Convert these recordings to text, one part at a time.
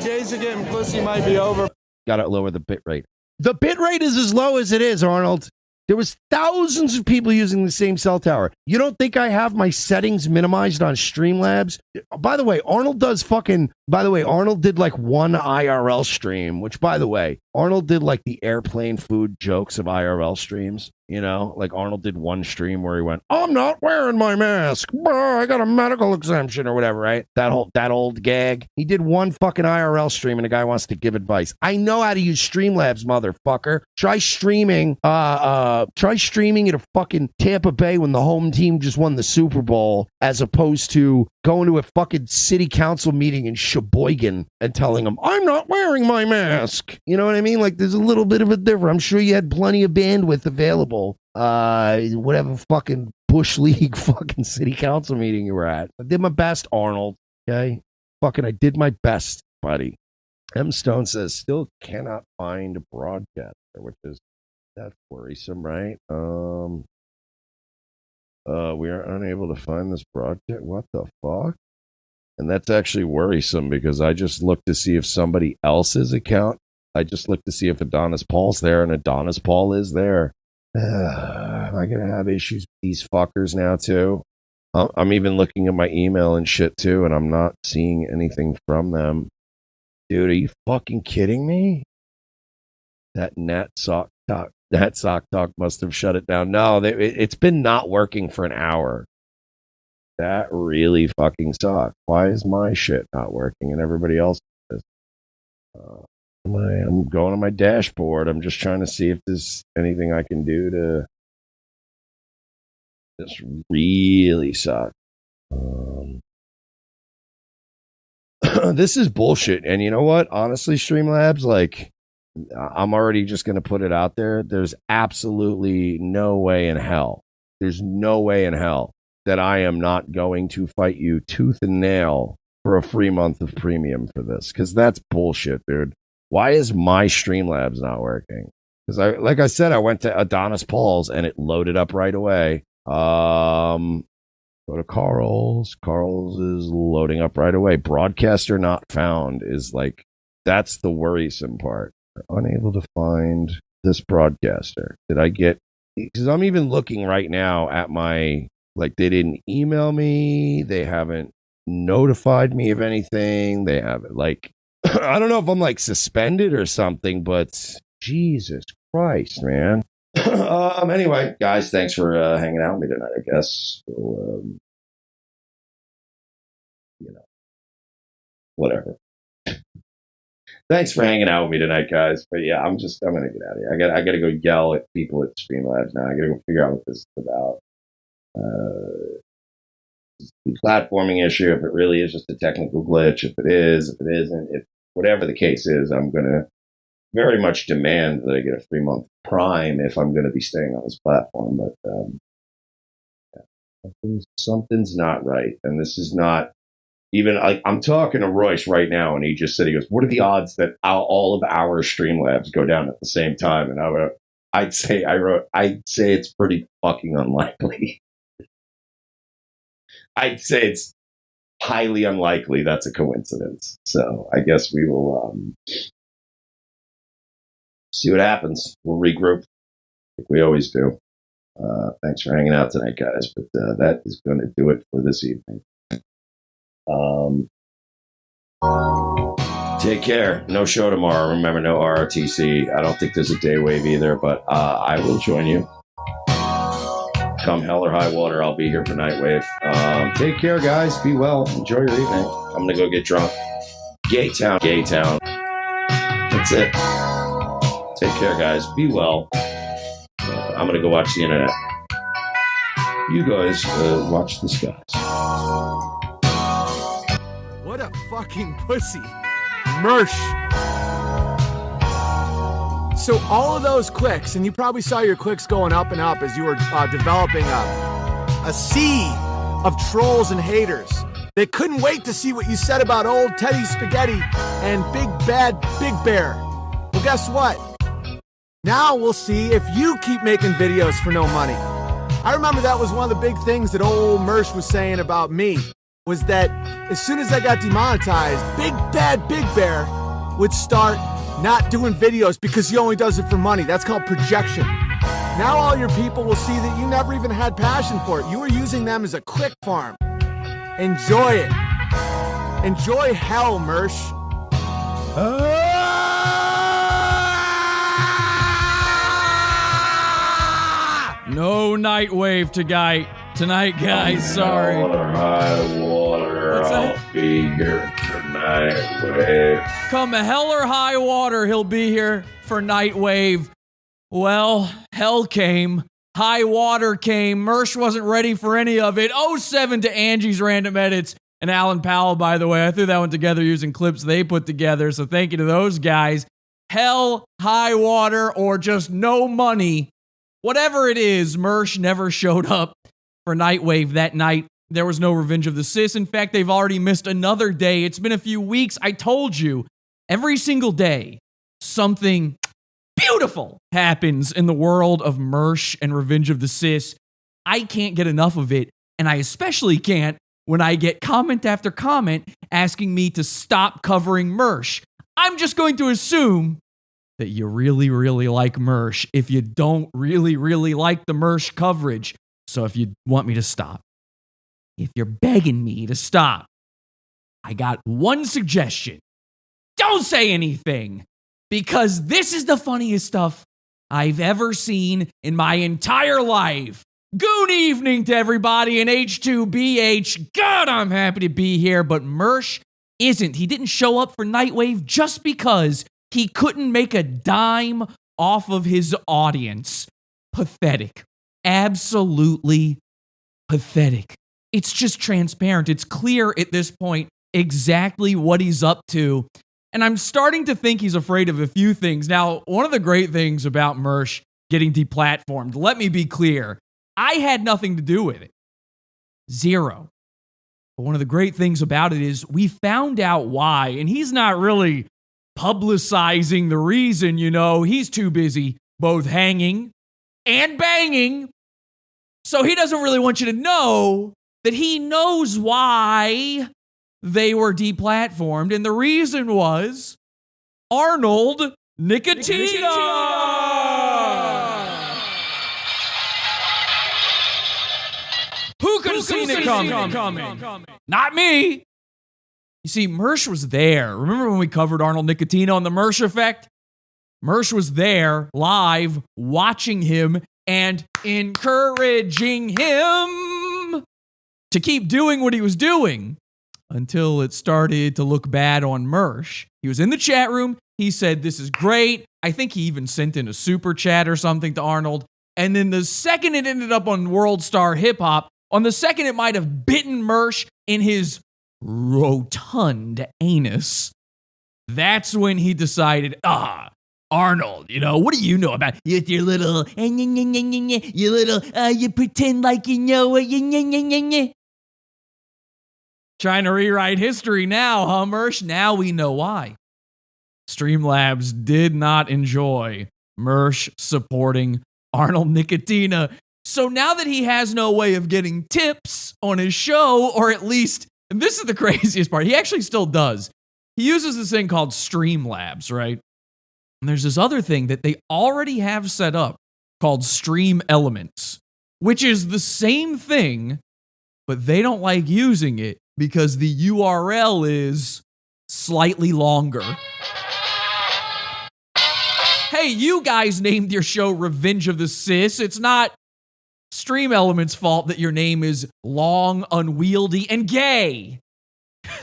days of getting pussy might be over. Gotta lower the bit rate. The bit rate is as low as it is, Arnold. There was thousands of people using the same cell tower. You don't think I have my settings minimized on Streamlabs? By the way, Arnold did like one IRL stream, which, by the way, Arnold did like the airplane food jokes of IRL streams. You know, like Arnold did one stream where he went, "I'm not wearing my mask. I got a medical exemption," or whatever, right? That old gag. He did one fucking IRL stream and a guy wants to give advice. I know how to use Streamlabs, motherfucker. Try streaming at a fucking Tampa Bay when the home team just won the Super Bowl, as opposed to going to a fucking city council meeting in Sheboygan and telling them, "I'm not wearing my mask." You know what I mean? Like, there's a little bit of a difference. I'm sure you had plenty of bandwidth available. Whatever fucking Bush League fucking city council meeting you were at. I did my best, Arnold. Okay? I did my best, buddy. M. Stone says, still cannot find a broadcaster, which is, that's worrisome, right? We are unable to find this broadcast. What the fuck? And that's actually worrisome because I just looked to see if somebody else's account. I just looked to see if Adonis Paul's there, and Adonis Paul is there. Am I gonna have issues with these fuckers now too? I'm even looking at my email and shit too, and I'm not seeing anything from them. Dude, are you fucking kidding me? That Sock Talk must have shut it down. No, it's been not working for an hour. That really fucking sucks. Why is my shit not working and everybody else is? I'm going on my dashboard. I'm just trying to see if there's anything I can do to. This really sucks. This is bullshit. And you know what? Honestly, Streamlabs, like, I'm already just going to put it out there. There's absolutely no way in hell. There's no way in hell that I am not going to fight you tooth and nail for a free month of premium for this. Because that's bullshit, dude. Why is my Streamlabs not working? Because like I said, I went to Adonis Paul's and it loaded up right away. Go to Carl's. Carl's is loading up right away. Broadcaster not found is like, that's the worrisome part. We're unable to find this broadcaster. Did I get, because I'm even looking right now at my, like, they didn't email me. They haven't notified me of anything. They haven't, like, I don't know if I'm like suspended or something, but Jesus Christ, man. Anyway, guys, thanks for hanging out with me tonight, I guess. So, whatever. Thanks for hanging out with me tonight, guys. But yeah, I'm gonna get out of here. I gotta go yell at people at Streamlabs now. I gotta go figure out what this is about. Platforming issue, if it really is just a technical glitch, if it is, if it isn't, if whatever the case is, I'm gonna very much demand that I get a 3-month Prime if I'm gonna be staying on this platform. But something's not right, and this is not even like, I'm talking to Royce right now, and he just said, he goes, "What are the odds that all of our Streamlabs go down at the same time?" And I'd say it's pretty fucking unlikely. I'd say it's highly unlikely that's a coincidence. So I guess we will see what happens. We'll regroup like we always do. Thanks for hanging out tonight, guys. But that is going to do it for this evening. Take care. No show tomorrow. Remember, no ROTC. I don't think there's a Daywave either, but I will join you. Come hell or high water, I'll be here for Nightwave. Take care, guys. Be well. Enjoy your evening. I'm gonna go get drunk. Gay town. That's it. Take care, guys. Be well. I'm gonna go watch the internet. You guys watch the skies. What a fucking pussy. Mersh. So all of those clicks, and you probably saw your clicks going up and up as you were developing a sea of trolls and haters. They couldn't wait to see what you said about old Teddy Spaghetti and Big Bad Big Bear. Well, guess what? Now we'll see if you keep making videos for no money. I remember that was one of the big things that old Mersh was saying about me. was that as soon as I got demonetized, Big Bad Big Bear would start not doing videos because he only does it for money. That's called projection. Now all your people will see that you never even had passion for it. You were using them as a quick farm. Enjoy it. Enjoy hell, Mersh. No Nightwave tonight, guys. Sorry. High water, What's that? I'll be here tonight, Wave. Come hell or high water, he'll be here for Nightwave. Well, hell came. High water came. Mersh wasn't ready for any of it. 07 to Angie's Random Edits. And Alan Powell, by the way. I threw that one together using clips they put together. So thank you to those guys. Hell, high water, or just no money. Whatever it is, Mersh never showed up for Nightwave that night. There was no Revenge of the Cis. In fact, they've already missed another day. It's been a few weeks. I told you, every single day, something beautiful happens in the world of Mersh and Revenge of the Cis. I can't get enough of it, and I especially can't when I get comment after comment asking me to stop covering Mersh. I'm just going to assume that you really, really like Mersh if you don't really, really like the Mersh coverage. So if you want me to stop, if you're begging me to stop, I got one suggestion. Don't say anything, because this is the funniest stuff I've ever seen in my entire life. Good evening to everybody in H2BH. God, I'm happy to be here, but Mersh isn't. He didn't show up for Nightwave just because he couldn't make a dime off of his audience. Pathetic. Absolutely pathetic. It's just transparent. It's clear at this point exactly what he's up to. And I'm starting to think he's afraid of a few things. Now, one of the great things about Mersh getting deplatformed, let me be clear, I had nothing to do with it. Zero. But one of the great things about it is we found out why, and he's not really publicizing the reason, you know. He's too busy both hanging and banging. So he doesn't really want you to know that he knows why they were deplatformed. And the reason was Arnold Nicotina. Who could have seen it coming? Not me. You see, Mersh was there. Remember when we covered Arnold Nicotina on the Mersh effect? Mersh was there, live, watching him and encouraging him to keep doing what he was doing until it started to look bad on Mersh. He was in the chat room. He said, "This is great." I think he even sent in a super chat or something to Arnold. And then the second it ended up on World Star Hip Hop, on the second it might have bitten Mersh in his rotund anus, that's when he decided, Arnold, you know, what do you know about your little, you pretend like you know it, Trying to rewrite history now, huh, Mersh? Now we know why. Streamlabs did not enjoy Mersh supporting Arnold Nicotina. So now that he has no way of getting tips on his show, or at least, and this is the craziest part, he actually still does. He uses this thing called Streamlabs, right? And there's this other thing that they already have set up called Stream Elements, which is the same thing, but they don't like using it because the URL is slightly longer. Hey, you guys named your show Revenge of the Cis. It's not Stream Elements' fault that your name is long, unwieldy, and gay.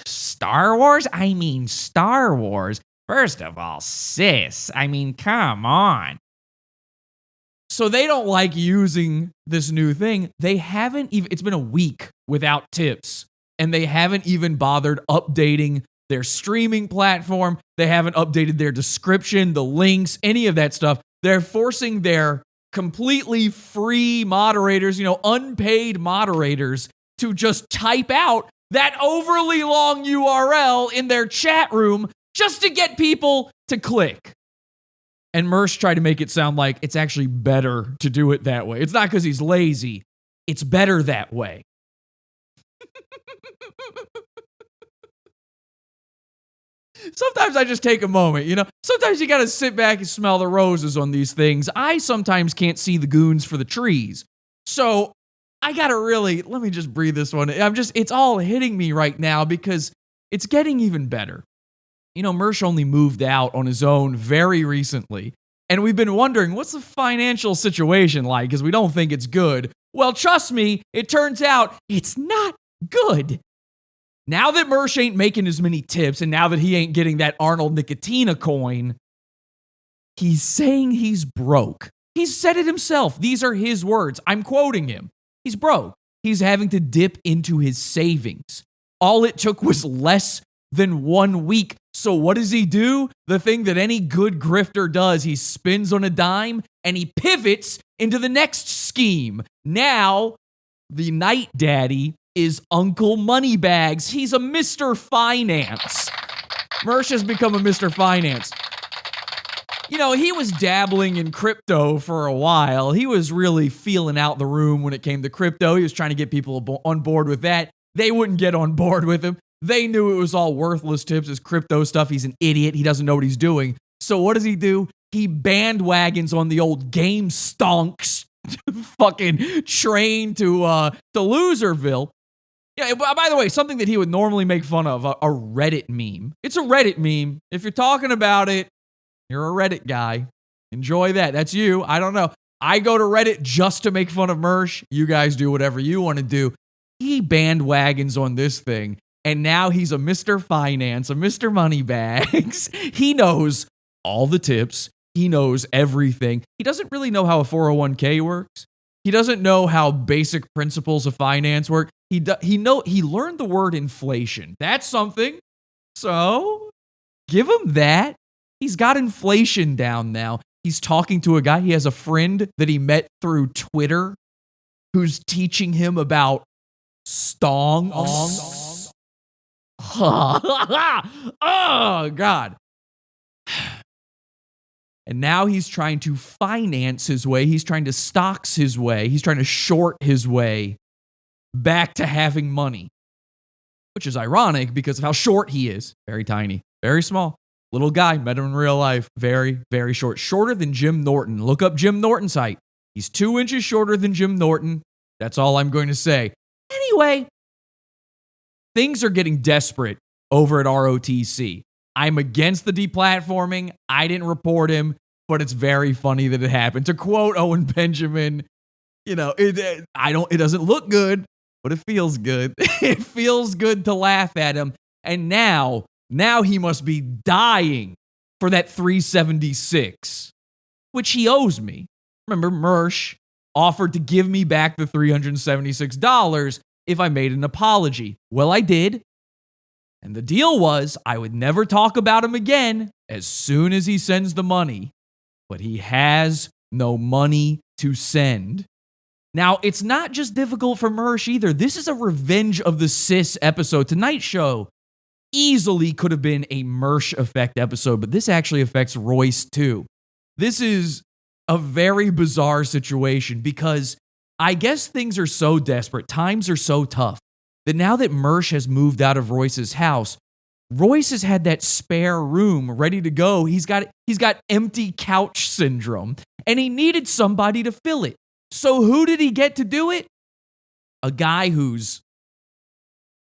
Star Wars? I mean Star Wars. First of all, cis. I mean, come on. So they don't like using this new thing. They haven't even, it's been a week without tips, and they haven't even bothered updating their streaming platform. They haven't updated their description, the links, any of that stuff. They're forcing their completely free moderators, you know, unpaid moderators, to just type out that overly long URL in their chat room just to get people to click. And Mersh tried to make it sound like it's actually better to do it that way. It's not because he's lazy. It's better that way. Sometimes I just take a moment, you know? Sometimes you got to sit back and smell the roses on these things. I sometimes can't see the goons for the trees. So I got to really, let me just breathe this one. It's all hitting me right now because it's getting even better. You know, Mersh only moved out on his own very recently. And we've been wondering, what's the financial situation like? Because we don't think it's good. Well, trust me, it turns out it's not good. Now that Mersh ain't making as many tips, and now that he ain't getting that Arnold Nicotina coin, he's saying he's broke. He's said it himself. These are his words. I'm quoting him. He's broke. He's having to dip into his savings. All it took was less than 1 week. So what does he do? The thing that any good grifter does. He spins on a dime and he pivots into the next scheme. Now, the Night Daddy is Uncle Moneybags. He's a Mr. Finance. Mersh has become a Mr. Finance. You know, he was dabbling in crypto for a while. He was really feeling out the room when it came to crypto. He was trying to get people on board with that. They wouldn't get on board with him. They knew it was all worthless tips, his crypto stuff. He's an idiot. He doesn't know what he's doing. So what does he do? He bandwagons on the old game stonks fucking train to Loserville. Yeah, by the way, something that he would normally make fun of, a Reddit meme. It's a Reddit meme. If you're talking about it, you're a Reddit guy. Enjoy that. That's you. I don't know. I go to Reddit just to make fun of Mersh. You guys do whatever you want to do. He bandwagons on this thing, and now he's a Mr. Finance, a Mr. Moneybags. He knows all the tips. He knows everything. He doesn't really know how a 401k works. He doesn't know how basic principles of finance work. He learned the word inflation. That's something. So give him that. He's got inflation down now. He's talking to a guy. He has a friend that he met through Twitter who's teaching him about stongs. Oh, God. And now he's trying to finance his way. He's trying to stocks his way. He's trying to short his way back to having money, which is ironic because of how short he is. Very tiny, very small. Little guy, met him in real life. Very, very short. Shorter than Jim Norton. Look up Jim Norton's height. He's 2 inches shorter than Jim Norton. That's all I'm going to say. Anyway, things are getting desperate over at ROTC. I'm against the deplatforming. I didn't report him, but it's very funny that it happened. To quote Owen Benjamin, you know, it doesn't look good, but it feels good. It feels good to laugh at him. And now he must be dying for that 376, which he owes me. Remember, Mersh offered to give me back the $376 if I made an apology. Well, I did. And the deal was I would never talk about him again as soon as he sends the money. But he has no money to send. Now, it's not just difficult for Mersh either. This is a Revenge of the CIS episode. Tonight's show easily could have been a Mersh effect episode, but this actually affects Royce too. This is a very bizarre situation because I guess things are so desperate, times are so tough, that now that Mersh has moved out of Royce's house, Royce has had that spare room ready to go. He's got empty couch syndrome, and he needed somebody to fill it. So who did he get to do it? A guy who's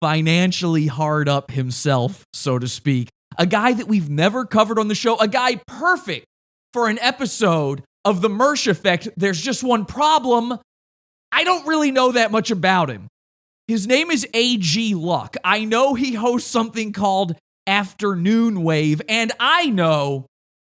financially hard up himself, so to speak. A guy that we've never covered on the show. A guy perfect for an episode of the Mersh Effect. There's just one problem. I don't really know that much about him. His name is AGLuck. I know he hosts something called Afternoonwave, and I know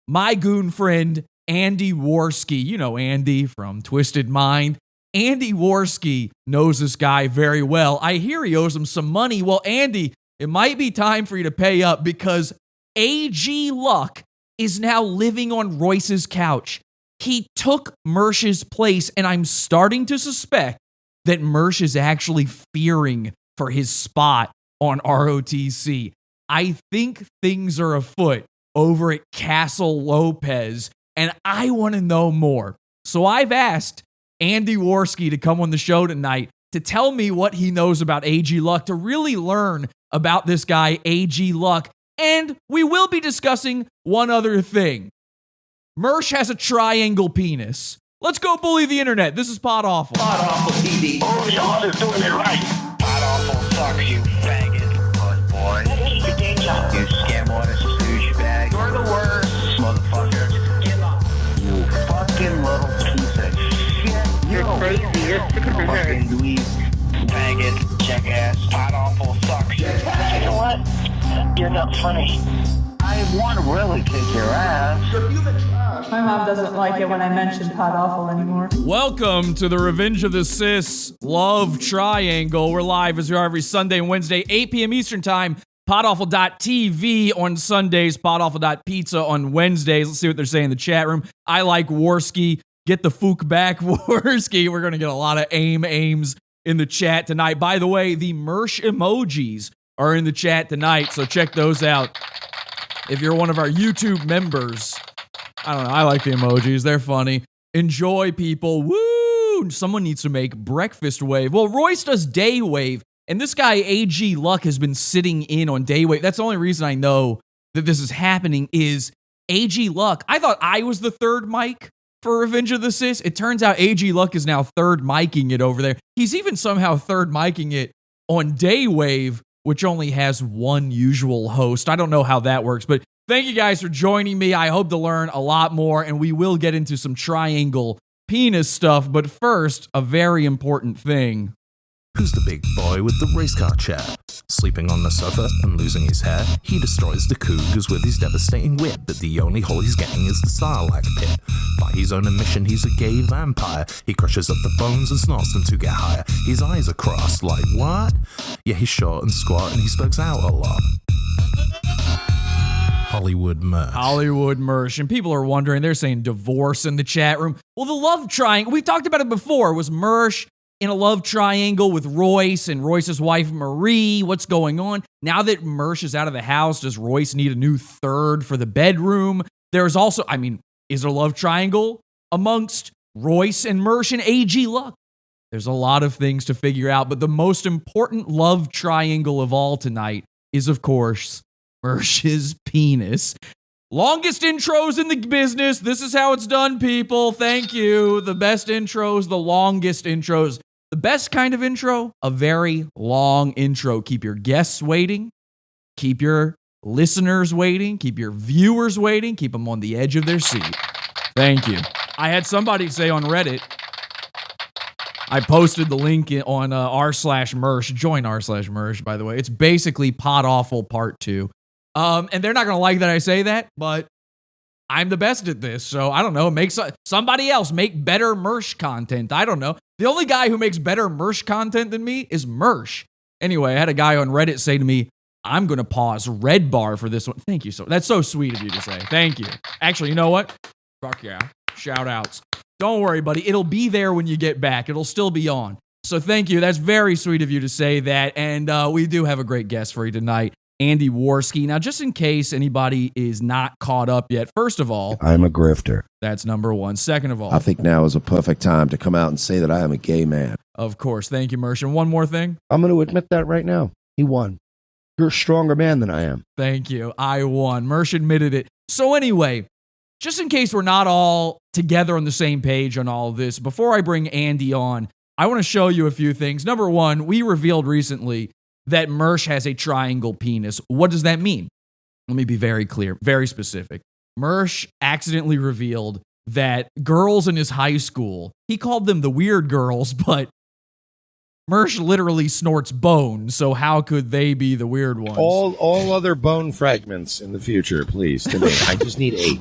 my goon friend Andy Warski. You know Andy from Twisted Mind. Andy Warski knows this guy very well. I hear he owes him some money. Well, Andy, it might be time for you to pay up because AGLuck is now living on Royce's couch. He took Mersh's place, and I'm starting to suspect that Mersh is actually fearing for his spot on ROTC. I think things are afoot over at Castle Lopez, and I want to know more. So I've asked Andy Warski to come on the show tonight to tell me what he knows about AGLuck, to really learn about this guy, AGLuck. And we will be discussing one other thing. Mersh has a triangle penis. Let's go bully the internet. This is Pod Awful. Pod Awful TV. Oh, y'all is doing it right. Pod Awful sucks, you faggot. Boy. Your day job. You scam artist, douchebag. You're the worst. Motherfucker. You fucking little piece of shit. You're crazy. You're sick of your fucking dweeb. Faggot. Jackass. Pod Awful sucks. You know what? You're not funny. I want to really kick your ass. My mom doesn't like it when I mention Pod Awful anymore. Welcome to the Revenge of the Cis Love Triangle. We're live as we are every Sunday and Wednesday, 8 p.m. Eastern Time. PodAwful.tv on Sundays, PodAwful.pizza on Wednesdays. Let's see what they're saying in the chat room. I like Warski. Get the fook back, Warski. We're going to get a lot of aims in the chat tonight. By the way, the Mersh emojis are in the chat tonight, so check those out. If you're one of our YouTube members, I don't know, I like the emojis. They're funny. Enjoy, people. Woo! Someone needs to make breakfast wave. Well, Royce does Daywave, and this guy, AGLuck, has been sitting in on Daywave. That's the only reason I know that this is happening is AGLuck. I thought I was the third mic for Revenge of the Cis. It turns out AGLuck is now third micing it over there. He's even somehow third micing it on Daywave, which only has one usual host. I don't know how that works, but thank you guys for joining me. I hope to learn a lot more, and we will get into some triangle penis stuff. But first, a very important thing. Who's the big boy with the race car chair? Sleeping on the sofa and losing his hair, he destroys the cougars with his devastating wit, but the only hole he's getting is the Sarlacc pit. By his own admission, he's a gay vampire. He crushes up the bones and snorts them to get higher. His eyes are crossed, like, what? Yeah, he's short and squat and he spokes out a lot. Hollywood Mersh. Hollywood Mersh. And people are wondering, they're saying divorce in the chat room. Well, the love triangle, we talked about it before, was Mersh in a love triangle with Royce and Royce's wife, Marie. What's going on? Now that Mersh is out of the house, does Royce need a new third for the bedroom? There's also, is there a love triangle amongst Royce and Mersh and AGLuck? There's a lot of things to figure out, but the most important love triangle of all tonight is, of course, Mersh's penis. Longest intros in the business. This is how it's done, people. Thank you. The best intros, the longest intros. The best kind of intro, a very long intro. Keep your guests waiting. Keep your listeners waiting. Keep your viewers waiting. Keep them on the edge of their seat. Thank you. I had somebody say on Reddit, I posted the link on r/Mersh. Join r/Mersh, by the way. It's basically Pod Awful Part 2. And they're not going to like that I say that, but I'm the best at this. So I don't know. Make somebody else make better Mersh content. I don't know. The only guy who makes better Mersh content than me is Mersh. Anyway, I had a guy on Reddit say to me, I'm going to pause Red Bar for this one. Thank you. That's so sweet of you to say. Thank you. Actually, you know what? Fuck yeah. Shout outs. Don't worry, buddy. It'll be there when you get back. It'll still be on. So thank you. That's very sweet of you to say that. And we do have a great guest for you tonight, Andy Warski. Now, just in case anybody is not caught up yet, first of all, I'm a grifter. That's number one. Second of all, I think now is a perfect time to come out and say that I am a gay man. Of course. Thank you, Mersh. And one more thing. I'm going to admit that right now. He won. You're a stronger man than I am. Thank you. I won. Mersh admitted it. So anyway, just in case we're not all together on the same page on all of this, before I bring Andy on, I want to show you a few things. Number one, we revealed recently that Mersh has a triangle penis. What does that mean? Let me be very clear, very specific. Mersh accidentally revealed that girls in his high school, he called them the weird girls, but Mersh literally snorts bone, so how could they be the weird ones? All other bone fragments in the future, please, to me. I just need 8.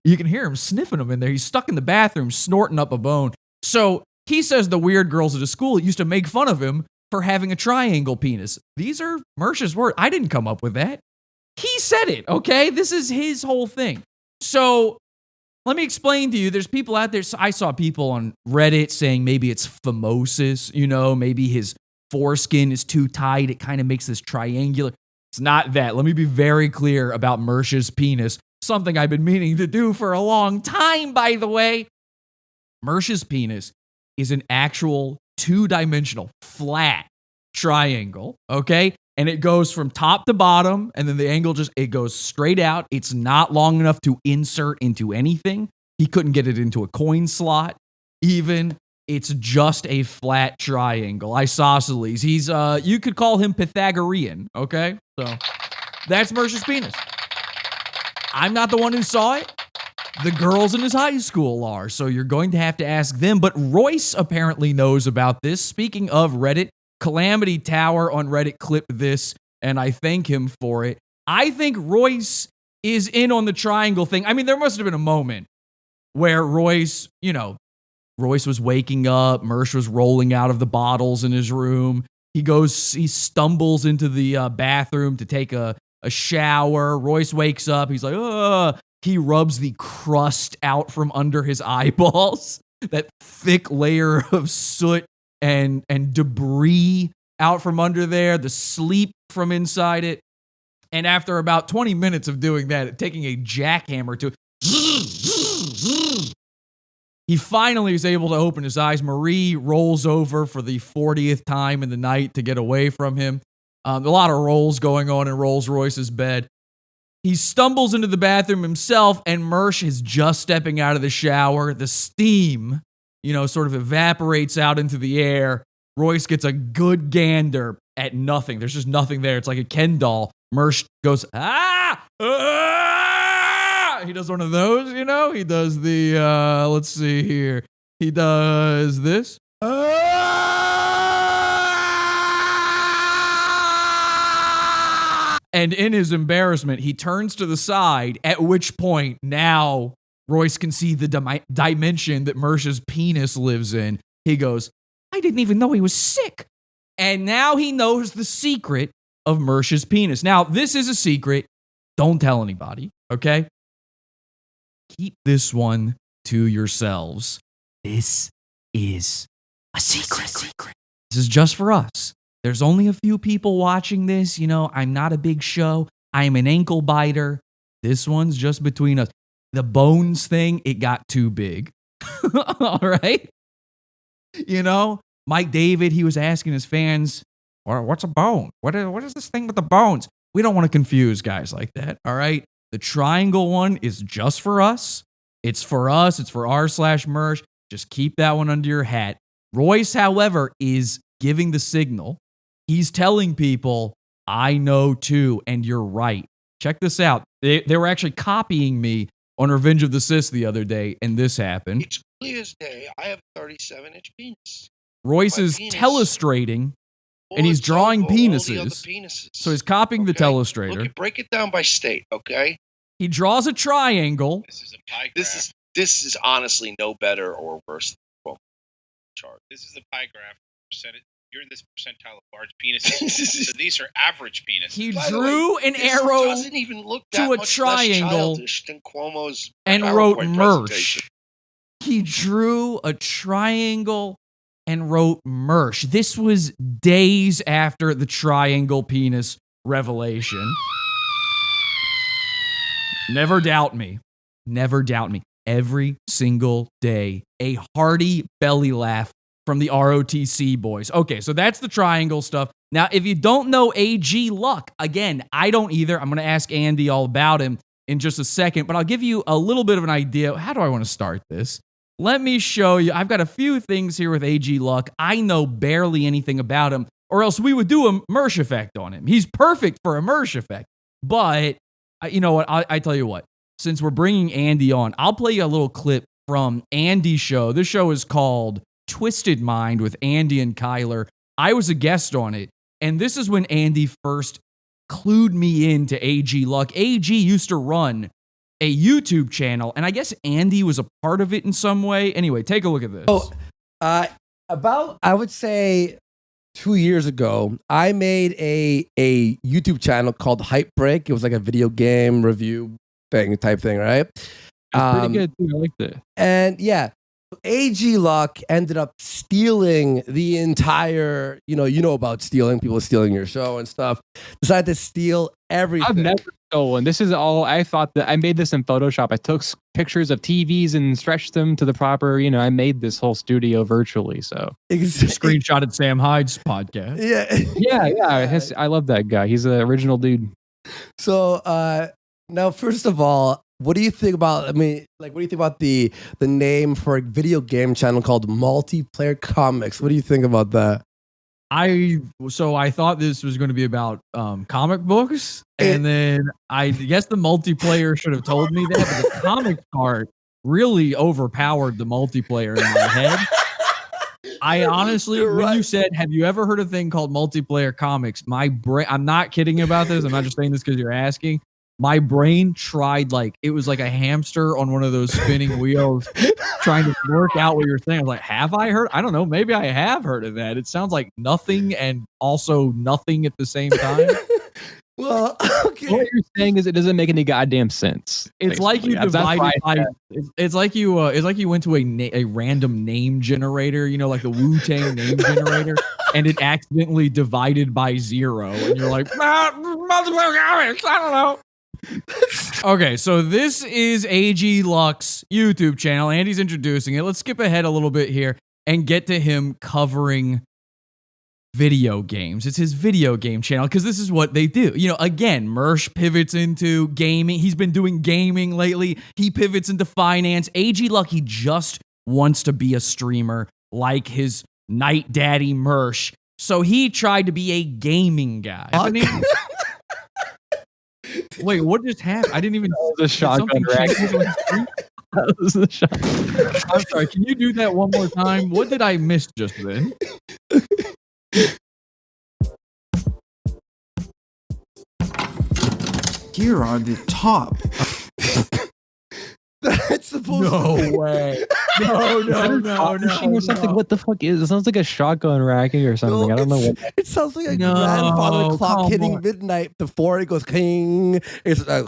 You can hear him sniffing them in there. He's stuck in the bathroom snorting up a bone. So he says the weird girls at his school used to make fun of him for having a triangle penis. These are Mersh's words. I didn't come up with that. He said it, okay? This is his whole thing. So let me explain to you. There's people out there. So I saw people on Reddit saying maybe it's phimosis, maybe his foreskin is too tight. It kind of makes this triangular. It's not that. Let me be very clear about Mersh's penis. Something I've been meaning to do for a long time, by the way. Mersh's penis is an actual two-dimensional, flat triangle, okay? And it goes from top to bottom, and then the angle it goes straight out. It's not long enough to insert into anything. He couldn't get it into a coin slot, even. It's just a flat triangle. Isosceles. He's, you could call him Pythagorean, okay? So that's Mersh's penis. I'm not the one who saw it. The girls in his high school are, so you're going to have to ask them. But Royce apparently knows about this. Speaking of Reddit, Calamity Tower on Reddit clipped this, and I thank him for it. I think Royce is in on the triangle thing. I mean, there must have been a moment where Royce was waking up. Mersh was rolling out of the bottles in his room. He stumbles into the bathroom to take a shower. Royce wakes up. He's like, ugh. He rubs the crust out from under his eyeballs, that thick layer of soot and debris out from under there, the sleep from inside it. And after about 20 minutes of doing that, taking a jackhammer to he finally is able to open his eyes. Marie rolls over for the 40th time in the night to get away from him. A lot of rolls going on in Rolls Royce's bed. He stumbles into the bathroom himself, and Mersh is just stepping out of the shower. The steam, sort of evaporates out into the air. Royce gets a good gander at nothing. There's just nothing there. It's like a Ken doll. Mersh goes, ah! He does one of those, He does the, let's see here. He does this. And in his embarrassment, he turns to the side, at which point now Royce can see the dimension that Mersh's penis lives in. He goes, I didn't even know he was sick. And now he knows the secret of Mersh's penis. Now, this is a secret. Don't tell anybody, okay? Keep this one to yourselves. This is a secret. This is just for us. There's only a few people watching this. I'm not a big show. I'm an ankle biter. This one's just between us. The bones thing, it got too big. All right? Mike David, he was asking his fans, what's a bone? What is this thing with the bones? We don't want to confuse guys like that, all right? The triangle one is just for us. It's for us. It's for r/Mersh. Just keep that one under your hat. Royce, however, is giving the signal. He's telling people, I know too, and you're right. Check this out. They were actually copying me on Revenge of the Sis the other day, and this happened. It's clear as day. I have a 37-inch penis. Royce is telestrating, and he's drawing penises. So he's copying the telestrator. Look, break it down by state, okay? He draws a triangle. This is a pie graph. This is honestly no better or worse than the chart. This is a pie graph. You're in this percentile of large penises. So these are average penises. He drew an arrow doesn't even look to a much triangle less than Cuomo's and wrote PowerPoint Mersh. presentation. He drew a triangle and wrote Mersh. This was days after the triangle penis revelation. Never doubt me. Never doubt me. Every single day, a hearty belly laugh from the ROTC boys. Okay, so that's the triangle stuff. Now, if you don't know AGLuck, again, I don't either. I'm going to ask Andy all about him in just a second, but I'll give you a little bit of an idea. How do I want to start this? Let me show you. I've got a few things here with AGLuck. I know barely anything about him, or else we would do a Mersh effect on him. He's perfect for a Mersh effect. But, you know what? I tell you what. Since we're bringing Andy on, I'll play you a little clip from Andy's show. This show is called Twisted Mind with Andy and Kyler. I was a guest on it, and this is when Andy first clued me into AGLuck. AG used to run a YouTube channel, and I guess Andy was a part of it in some way. Anyway, take a look at this. About, I would say, 2 years ago, I made a YouTube channel called Hype Break. It was like a video game review type thing, right? Pretty good too. I like that. And yeah, AGLuck ended up stealing the entire, you know about stealing, people stealing your show and stuff. Decided to steal everything. I've never stolen. This is all, I thought that I made this in Photoshop. I took pictures of TVs and stretched them to the proper, I made this whole studio virtually. So Screenshotted Sam Hyde's podcast. Yeah. I love that guy. He's an original dude. So now, first of all, what do you think about? What do you think about the name for a video game channel called Multiplayer Comics? What do you think about that? I thought this was going to be about comic books, and then I guess the multiplayer should have told me that, but the comic part really overpowered the multiplayer in my head. I honestly, you said, have you ever heard a thing called multiplayer comics? My brain, I'm not kidding about this. I'm not just saying this because you're asking. My brain tried it was like a hamster on one of those spinning wheels trying to work out what you're saying. I was like, have I heard? I don't know. Maybe I have heard of that. It sounds like nothing and also nothing at the same time. Well, okay. What you're saying is it doesn't make any goddamn sense. It's like you divided by. It's like you went to a random name generator, like the Wu-Tang name generator, and it accidentally divided by 0, and you're like, I don't know. Okay, so this is AGLuck's YouTube channel. Andy's introducing it. Let's skip ahead a little bit here and get to him covering video games. It's his video game channel because this is what they do. Again, Mersh pivots into gaming. He's been doing gaming lately. He pivots into finance. AGLuck, he just wants to be a streamer like his night daddy Mersh. So he tried to be a gaming guy. Wait, what just happened? I didn't even. The shotgun rack. That was the shotgun. I'm sorry. Can you do that one more time? What did I miss just then? Here are the top. That's supposed No to be. way. No. Or something. What the fuck is it? Sounds like a shotgun racking or something. I don't know what. It sounds like a grandfather clock hitting midnight before it goes king. It's like,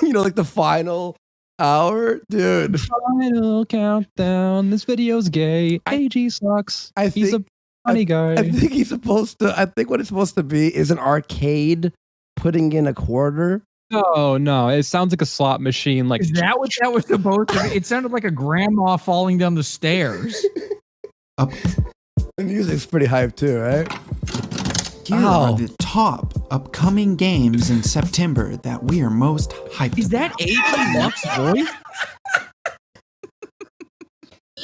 like the final hour, dude. Final countdown. This video's gay. AG sucks. He's a funny guy. I think he's supposed to. I think what it's supposed to be is an arcade putting in a quarter. No. It sounds like a slot machine. Like, is that what that was supposed to be? It sounded like a grandma falling down the stairs. The music's pretty hype too, right? Here are the top upcoming games in September that we are most hyped Is that AGLuck's voice?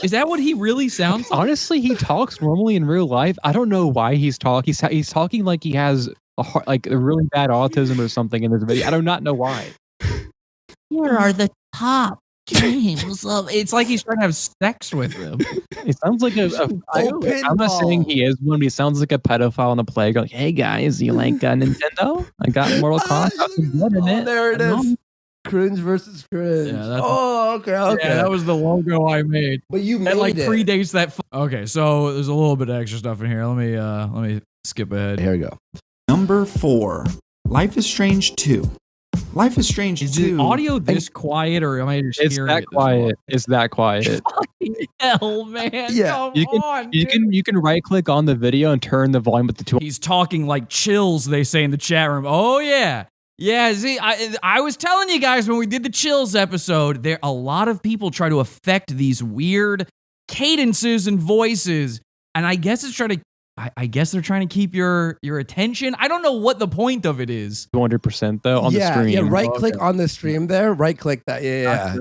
Is that what he really sounds like? Honestly, he talks normally in real life. I don't know why he's talking. He's talking like he has a really bad autism or something in this video. I do not know why. Here are the top games of. It's like he's trying to have sex with them. It sounds like I'm not saying he is one, but he sounds like a pedophile on a playground. Like, hey guys, you like Nintendo? I got Mortal Kombat. Got some blood in it. There it is. Cringe versus cringe. Yeah, okay. Yeah, that was the logo I made. But you made it. Predates that. Okay, so there's a little bit of extra stuff in here. Let me skip ahead. Here we go. Number 4, Life is Strange 2. Life is Strange 2. Is the audio this quiet, or am I just hearing it? It's that quiet. Fucking hell, man. Yeah. You can right click on the video and turn the volume with the tool. He's talking like chills, they say in the chat room. Oh yeah. Yeah, see, I was telling you guys when we did the chills episode, a lot of people try to affect these weird cadences and voices, and I guess they're trying to keep your attention. I don't know what the point of it is. 200% though on the stream. Yeah, right click on the stream there. Right click that. Yeah.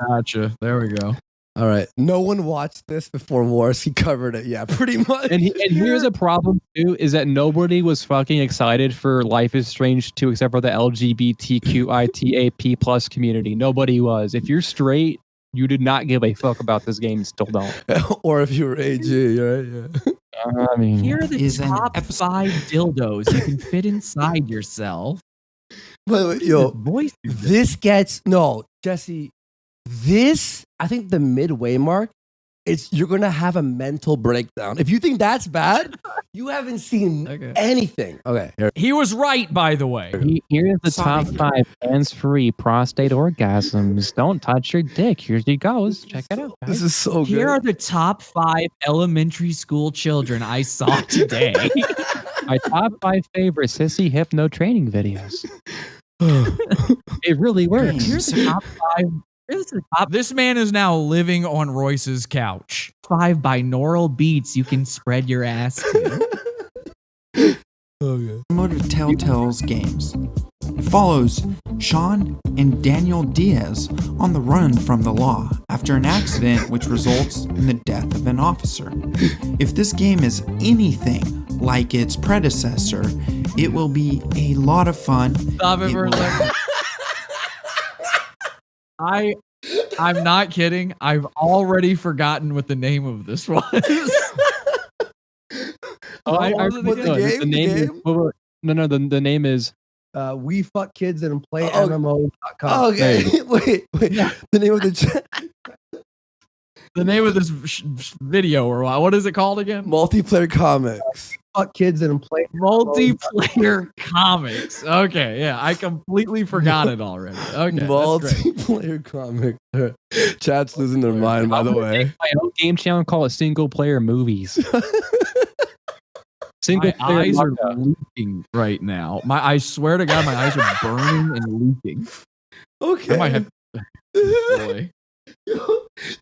Gotcha. There we go. All right. No one watched this before Warski covered it. Yeah, pretty much. And here's a problem too, is that nobody was fucking excited for Life is Strange 2 except for the LGBTQITAP plus community. Nobody was. If you're straight, you did not give a fuck about this game. You still don't. Or if you were AG, right? Yeah. I mean, here are the top 5 dildos you can fit inside yourself. Wait, this gets Jesse. This, I think the midway mark you're gonna have a mental breakdown. If you think that's bad, you haven't seen anything. Okay. He was right, by the way. Here's the top 5 hands-free prostate orgasms. Don't touch your dick. Here she goes. Check it out, guys. This is so good. Here are the top 5 elementary school children I saw today. My top 5 favorite sissy hypno training videos. It really works. Here's the top 5. This man is now living on Royce's couch. 5 binaural beats you can spread your ass to. Automotive Telltale's games. It follows Sean and Daniel Diaz on the run from the law after an accident which results in the death of an officer. If this game is anything like its predecessor, it will be a lot of fun. Stop it for a second. I'm not kidding. I've already forgotten what the name of this was. The name is We Fuck Kids and Play MMO.com. Okay. Wait. The name of the name of this video or what is it called again? Multiplayer Comics. Fuck Kids and Play Multiplayer Comics. Okay, yeah, I completely forgot it already. Okay, Multiplayer Comics. Chat's losing their mind, by the way. My own game channel and call it Single Player Movies. My eyes are leaking right now. I swear to God, my eyes are burning and leaking. Okay. I might have. Boy.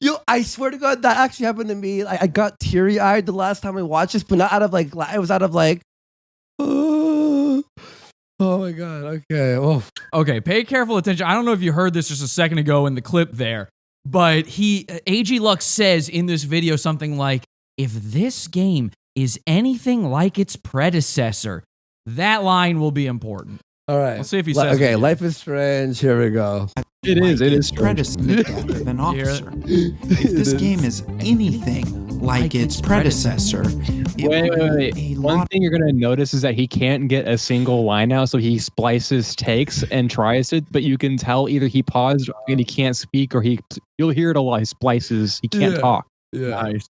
Yo, I swear to God, that actually happened to me. I got teary-eyed the last time I watched this, but not out of like, it was out of like, oh my God. Okay. Oh. Okay. Pay careful attention. I don't know if you heard this just a second ago in the clip there, but AGLuck says in this video something like, if this game is anything like its predecessor, that line will be important. All right. Let's see if he says okay, Life is Strange. Here we go. It is predecessor of an officer. If this game is anything like its predecessor, wait. One thing you're gonna notice is that he can't get a single line out, so he splices takes and tries it, but you can tell either he paused and he can't speak, or you'll hear it a lot. He splices, he can't talk. Yeah. Nice.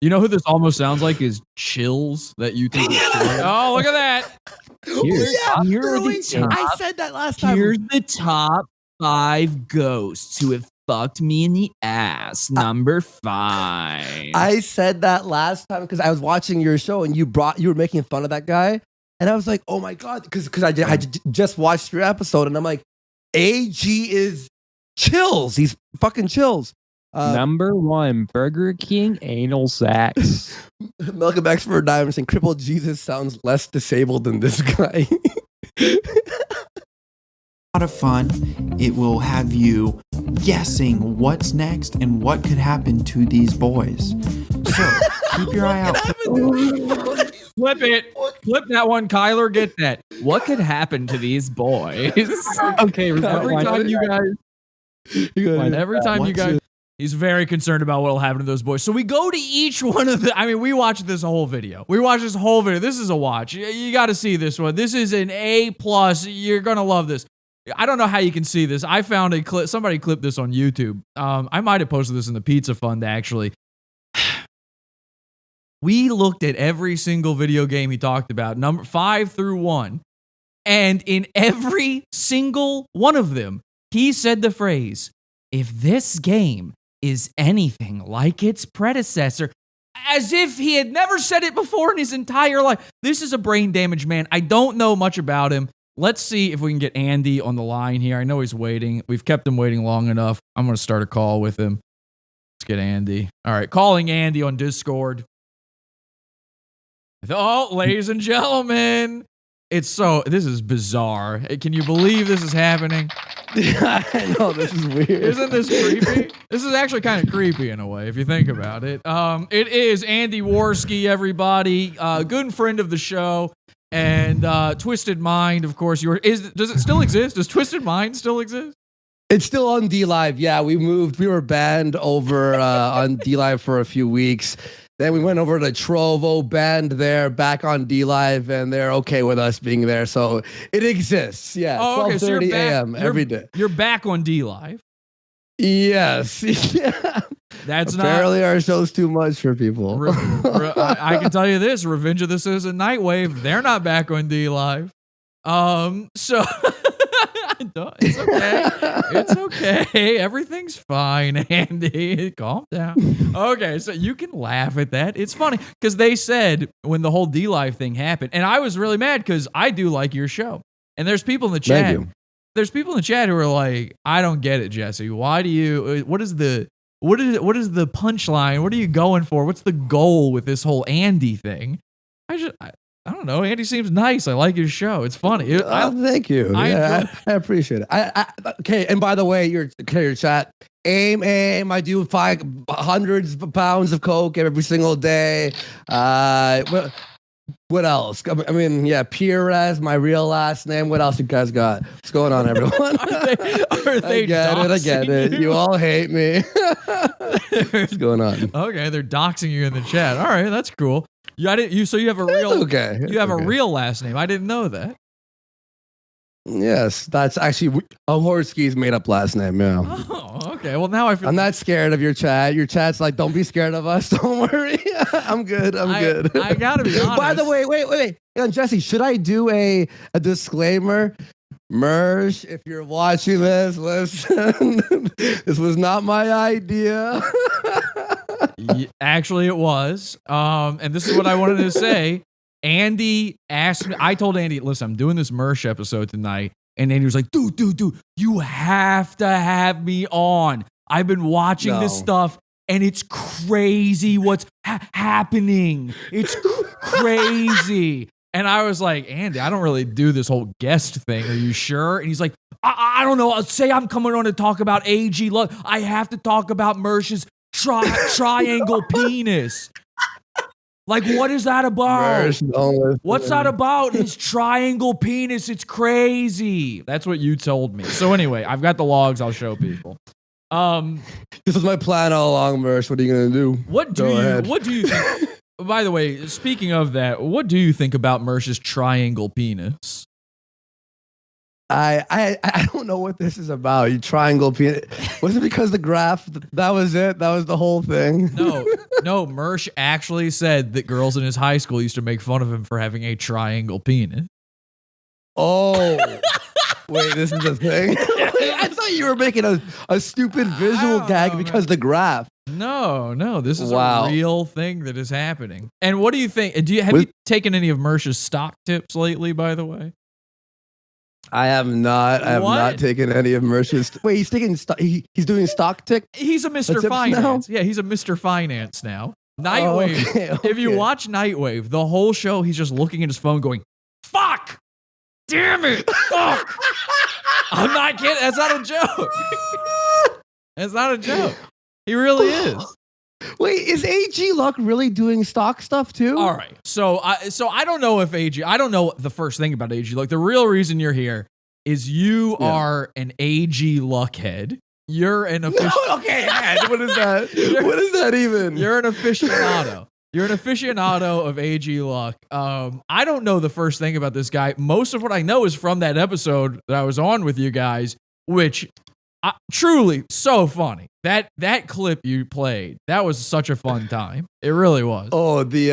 You know who this almost sounds like is Chills that you think is Oh, look at that. I said that last time. Here's the top 5 ghosts who have fucked me in the ass. Number 5. I said that last time because I was watching your show and you were making fun of that guy, and I was like, oh my God, because I just watched your episode and I'm like, AG is Chills. He's fucking Chills. Number 1, Burger King anal sex. Malcolm X for Diamonds and Crippled Jesus sounds less disabled than this guy. A lot of fun. It will have you guessing what's next and what could happen to these boys. So keep your eye out. Flip it. Flip that one, Kyler. Get that. What could happen to these boys? Okay. Every time you guys. He's very concerned about what will happen to those boys. So we go to each one of we watched this whole video. This is a watch. You got to see this one. This is an A+. You're going to love this. I don't know how you can see this. I found a clip. Somebody clipped this on YouTube. I might have posted this in the Pizza Fund, actually. We looked at every single video game he talked about, number 5 through 1. And in every single one of them, he said the phrase, if this game is anything like its predecessor, as if he had never said it before in his entire life. This is a brain damaged man. I don't know much about him. Let's see if we can get Andy on the line here. I know he's waiting. We've kept him waiting long enough. I'm going to start a call with him. Let's get Andy. All right, calling Andy on Discord. Oh, ladies and gentlemen, this is bizarre. Can you believe this is happening? I know, this is weird. Isn't this creepy? This is actually kind of creepy in a way, if you think about it. It is Andy Warski, everybody. Good friend of the show. And Twisted Mind, of course. Does it still exist? Does Twisted Mind still exist? It's still on D-Live. Yeah, we moved. We were banned over on D-Live for a few weeks. Then we went over to Trovo, banned there, back on D-Live, and they're okay with us being there. So it exists. Yeah, 12:30 a.m. every day. You're back on D-Live. Yes. Yeah. That's apparently our show's too much for people. I can tell you this: Revenge of the Citizen Nightwave, they're not back on D Live. So it's okay. It's okay. Everything's fine, Andy. Calm down. Okay, so you can laugh at that. It's funny because they said when the whole D Live thing happened, and I was really mad because I do like your show, and there's people in the chat. Thank you. There's people in the chat who are like, I don't get it, Jesse. Why do you? What is the punchline? What are you going for? What's the goal with this whole Andy thing? I don't know. Andy seems nice. I like his show. It's funny. Thank you. I appreciate it. Okay, and by the way, your chat. Aim. I do hundreds of pounds of coke every single day. What else? I mean, yeah, Perez, my real last name. What else you guys got? What's going on, everyone? Are they I get it. You all hate me. What's going on? Okay, they're doxing you in the chat. All right, that's cool. So you have a real real last name. I didn't know that. Yes, that's actually Warski's made up last name. Yeah. Oh, okay. Well, now I'm not scared of your chat. Your chat's like, don't be scared of us. Don't worry. I'm good. I'm good. I gotta be honest. By the way, wait. Jesse, should I do a disclaimer? Mersh, if you're watching this, listen. This was not my idea. Actually, it was. And this is what I wanted to say. Andy asked me, I told Andy, listen, I'm doing this Mersh episode tonight. And Andy was like, dude, you have to have me on. I've been watching this stuff and it's crazy what's happening. It's crazy. And I was like, Andy, I don't really do this whole guest thing. Are you sure? And he's like, I don't know. I'll say I'm coming on to talk about AGLuck. I have to talk about Mersh's triangle penis. Like, what is that about? What's that about? His triangle penis. It's crazy. That's what you told me. So anyway, I've got the logs. I'll show people. This was my plan all along, Mersh. What are you gonna do? What do you think? By the way, speaking of that, what do you think about Mersh's triangle penis? I don't know what this is about. You triangle penis. Was it because the graph? That was it. That was the whole thing. No. Mersh actually said that girls in his high school used to make fun of him for having a triangle penis. Oh, wait, this is a thing. I thought you were making a stupid visual gag because the graph. No, this is a real thing that is happening. And what do you think? Have you taken any of Mersh's stock tips lately? By the way. I have not. I have not taken any of Mersh's. Wait, he's taking. He's doing stock tick. He's a Mr. Finance. Yeah, he's a Mr. Finance now. Nightwave. Okay. If you watch Nightwave, the whole show, he's just looking at his phone, going, "Fuck, damn it, fuck." I'm not kidding. That's not a joke. That's not a joke. He really is. Wait, is AGLuck really doing stock stuff too? All right. So I don't know if I don't know the first thing about AGLuck. The real reason you're here is you are an AGLuck head. You're an aficionado. Okay, head. What is that? What is that even? You're an aficionado. You're an aficionado of AGLuck. I don't know the first thing about this guy. Most of what I know is from that episode that I was on with you guys, which truly so funny. That clip you played, that was such a fun time. It really was. Oh, the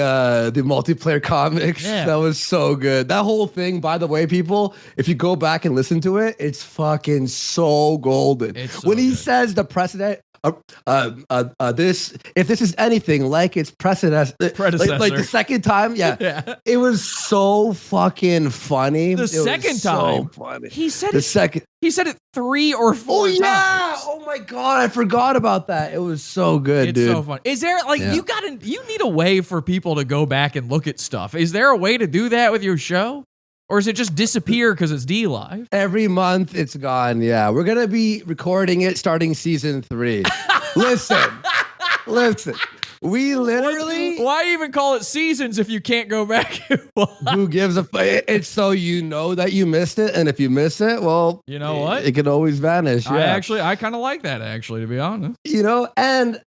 multiplayer comics. Yeah. That was so good. That whole thing, by the way, people, if you go back and listen to it, it's fucking so golden. When he says the precedent, if this is anything like its predecessor, like the second time, it was so fucking funny. The second time, funny. He said He said it 3 or 4 times. Oh my god, I forgot about that. It was so good, dude. It's so fun. Is there you need a way for people to go back and look at stuff? Is there a way to do that with your show? Or does it just disappear because it's D Live? Every month it's gone. Yeah, we're gonna be recording it starting season 3. Listen. We literally. Why even call it seasons if you can't go back? Who gives a? It's so you know that you missed it, and if you miss it, well, you know what? It can always vanish. Yeah. I kind of like that. Actually, to be honest, and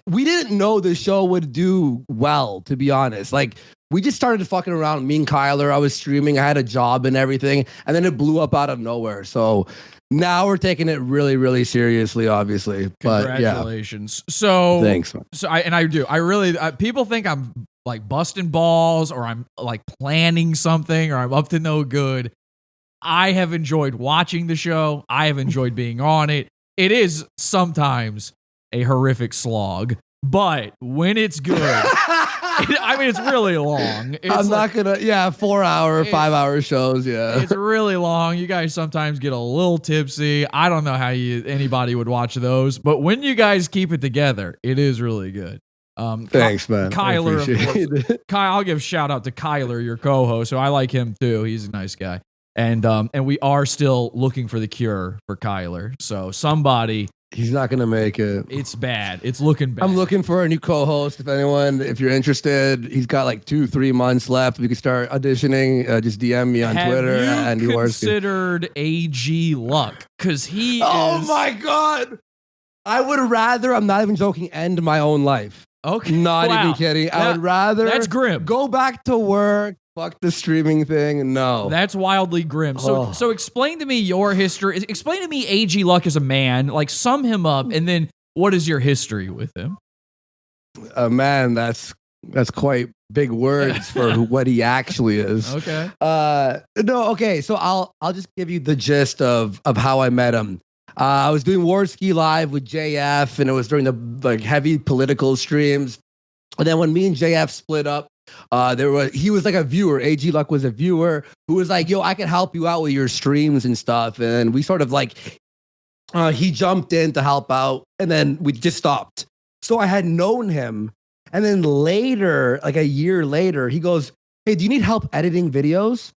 we didn't know the show would do well. To be honest, like. We just started fucking around. Me and Kyler, I was streaming. I had a job and everything. And then it blew up out of nowhere. So Now we're taking it really, really seriously, obviously. But Congratulations. So thanks, man. So I do. I really people think I'm like busting balls or I'm like planning something or I'm up to no good. I have enjoyed watching the show. I have enjoyed being on it. It is sometimes a horrific slog, but when it's good, I mean, it's really long. I'm not gonna, 4-hour, 5-hour shows. Yeah, it's really long. You guys sometimes get a little tipsy. I don't know how anybody would watch those, but when you guys keep it together, it is really good. Thanks, man. Kyler, I of course. I'll give a shout out to Kyler, your co-host. So I like him too. He's a nice guy, and we are still looking for the cure for Kyler. So somebody. He's not gonna make it. It's bad. It's looking bad. I'm looking for a new co-host. If you're interested, he's got like 2-3 months left. We can start auditioning. Just DM me on Twitter. Have you Warski. considered AGLuck? Because he Oh is... my god! I would rather. I'm not even joking. End my own life. Okay. Not even kidding. I would rather. That's grim. Go back to work. Fuck the streaming thing. No. That's wildly grim. So explain to me your history. Explain to me AGLuck as a man. Like sum him up, and then what is your history with him? Man, that's quite big words for what he actually is. Okay. No. Okay. So I'll just give you the gist of how I met him. I was doing Warski live with JF, and it was during the heavy political streams. And then when me and JF split up, he was like a viewer. AGLuck was a viewer who was like, yo, I can help you out with your streams and stuff. And we sort of he jumped in to help out, and then we just stopped. So I had known him. And then later, like a year later, he goes, hey, do you need help editing videos?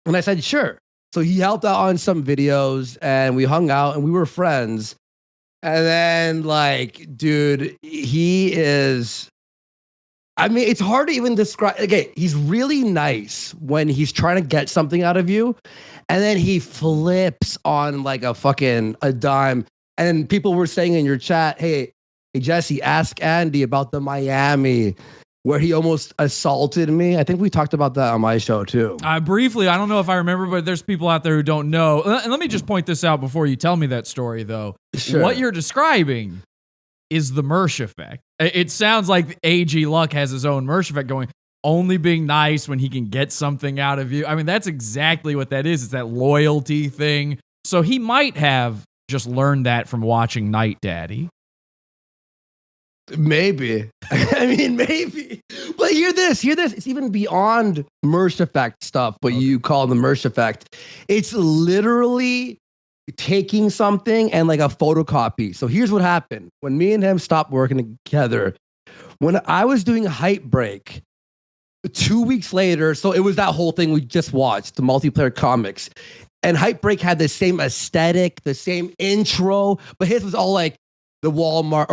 And I said, sure. So he helped out on some videos, and we hung out, and we were friends. And then, dude, he is... I mean, it's hard to even describe. Okay, he's really nice when he's trying to get something out of you, and then he flips on a dime. And people were saying in your chat, hey, Jesse, ask Andy about the Miami where he almost assaulted me. I think we talked about that on my show too. Briefly, I don't know if I remember, but there's people out there who don't know. And let me just point this out before you tell me that story, though. Sure. What you're describing is the Mersh effect. It sounds like AGLuck has his own Mersh effect going, only being nice when he can get something out of you. I mean, that's exactly what that is. It's that loyalty thing. So he might have just learned that from watching Night Daddy. Maybe. I mean, maybe. But hear this. It's even beyond Mersh effect stuff, what you call the Mersh effect. It's literally taking something and a photocopy. So here's what happened. When me and him stopped working together, when I was doing Hype Break, 2 weeks later, so it was that whole thing we just watched, the multiplayer comics. And Hype Break had the same aesthetic, the same intro, but his was all the Walmart,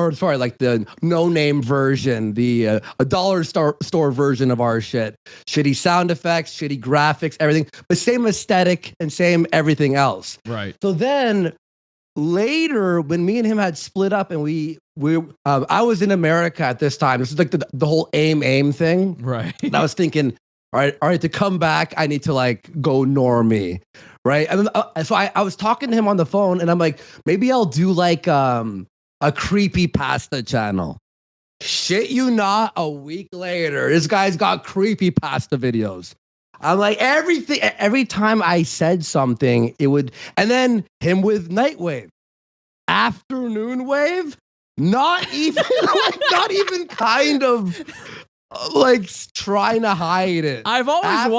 the no-name version, a dollar store version of our shit. Shitty sound effects, shitty graphics, everything, but same aesthetic and same everything else. Right. So then later, when me and him had split up, and I was in America at this time. This is the whole aim thing. Right. And I was thinking, all right, to come back, I need to go normie, right? And then, so I was talking to him on the phone, and I'm like, maybe I'll do a creepy pasta channel. Shit you not, a week later, this guy's got creepy pasta videos. I'm like, every time I said something, it would, and then him with Nightwave, Afternoonwave, not even kind of trying to hide it. I've always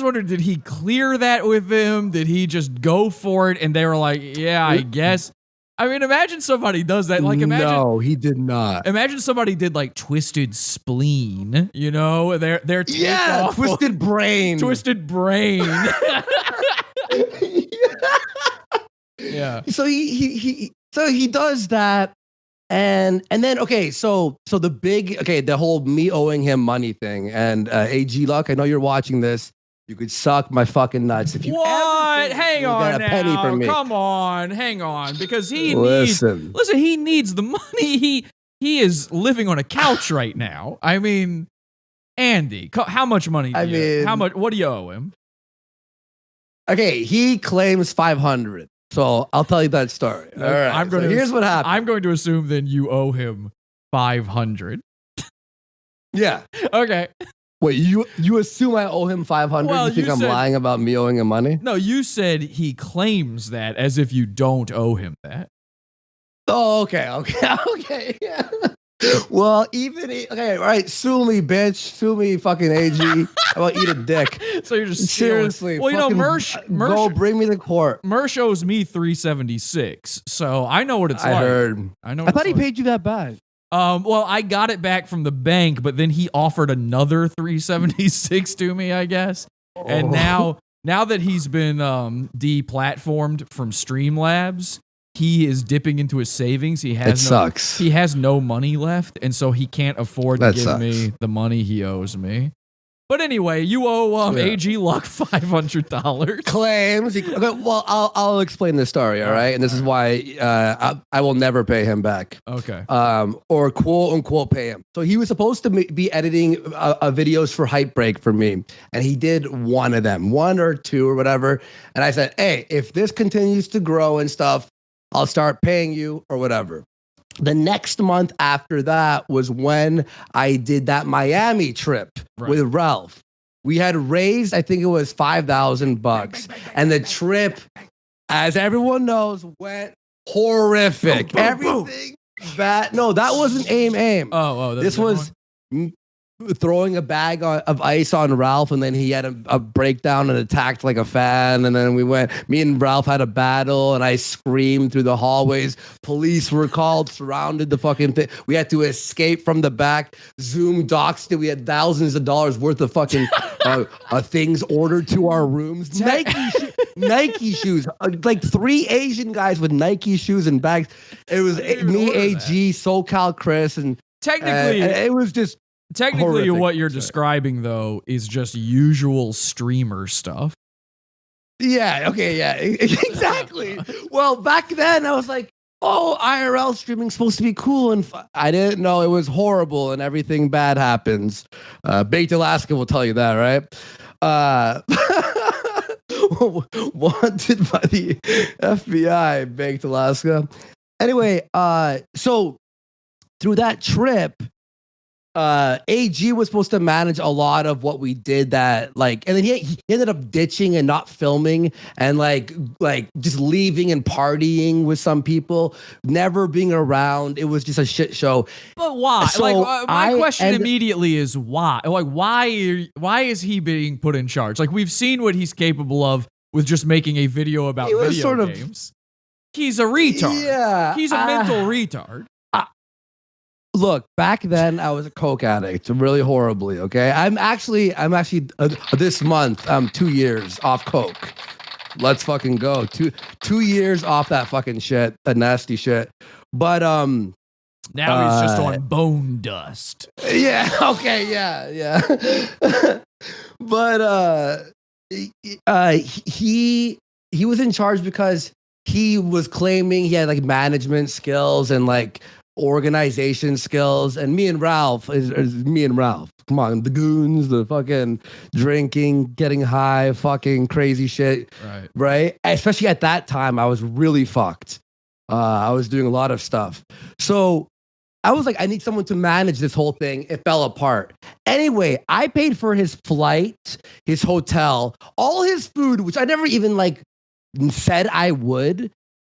wondered, did he clear that with them? Did he just go for it? And they were like, yeah, I guess. I mean, imagine somebody does that. No, he did not. Imagine somebody did Twisted Spleen, their takeoff. Twisted Brain. Twisted Brain. Yeah. So he does that, and then the whole me owing him money thing, and AGLuck, I know you're watching this. You could suck my fucking nuts if you what? Hang on now. Penny from me. Come on, hang on, because he Listen, he needs the money. He is living on a couch right now. I mean, Andy, how much money? How much? What do you owe him? Okay, he claims 500. So I'll tell you that story. All right. Here's what happened. I'm going to assume then you owe him 500. Yeah. Okay. Wait, you assume I owe him 500? Well, you think you I'm said- lying about me owing him money? No, you said he claims that as if you don't owe him that. Oh, okay. Yeah. Well, okay, all right. Sue me, bitch. Sue me, fucking AG. How about eat a dick? So you're just seriously. stealing. Well, you know, fucking Mersh, go bring me the court. Mersh owes me 376, so I know what it's like. I heard. I know. I thought he paid you that back. Well, I got it back from the bank, but then he offered another 376 to me, I guess. And now that he's been deplatformed from Streamlabs, he is dipping into his savings. He has no money left, and so he can't afford to give me the money he owes me. But anyway, you owe AGLuck $500. Claims. Okay, well, I'll explain this story, all right? And this is why I will never pay him back. Okay. Or quote unquote pay him. So he was supposed to be editing videos for Hype Break for me, and he did one of them, one or two or whatever. And I said, hey, if this continues to grow and stuff, I'll start paying you or whatever. The next month after that was when I did that Miami trip with Ralph. We had raised, I think it was $5,000, and the trip, as everyone knows, went horrific. Everything bad. No, that wasn't aim. Oh, this was throwing a bag of ice on Ralph, and then he had a breakdown and attacked like a fan. And then me and Ralph had a battle, and I screamed through the hallways. Police were called, surrounded the fucking thing. We had to escape from the back. Zoom doxed it. We had thousands of dollars worth of fucking things ordered to our rooms. Nike shoes, like 3 Asian guys with Nike shoes and bags. It was me, AG, SoCal Chris, and technically it was just. Technically, horrific. what you're describing, though, is just usual streamer stuff. Yeah, okay, yeah, exactly. Well, back then, I was like, oh, IRL streaming's supposed to be cool, and I didn't know it was horrible and everything bad happens. Baked Alaska will tell you that, right? Wanted by the FBI, Baked Alaska. Anyway, so through that trip, AG was supposed to manage a lot of what we did and then he ended up ditching and not filming and like just leaving and partying with some people, never being around. It was just a shit show. But why? So my question immediately is why? Like, why is he being put in charge? Like, we've seen what he's capable of with just making a video about video games. He's a retard. Yeah. He's a mental retard. Look, back then I was a coke addict, really horribly. Okay, I'm actually this month 2 years off coke. Let's fucking go. 2 years off that fucking shit, that nasty shit. But now he's just on bone dust. Yeah. Okay. Yeah. But he was in charge because he was claiming he had like management skills and like organization skills, and me and Ralph. Come on, the goons, the fucking drinking, getting high, fucking crazy shit. Right. Especially at that time, I was really fucked. I was doing a lot of stuff. So I was like, I need someone to manage this whole thing. It fell apart. Anyway, I paid for his flight, his hotel, all his food, which I never even like said I would.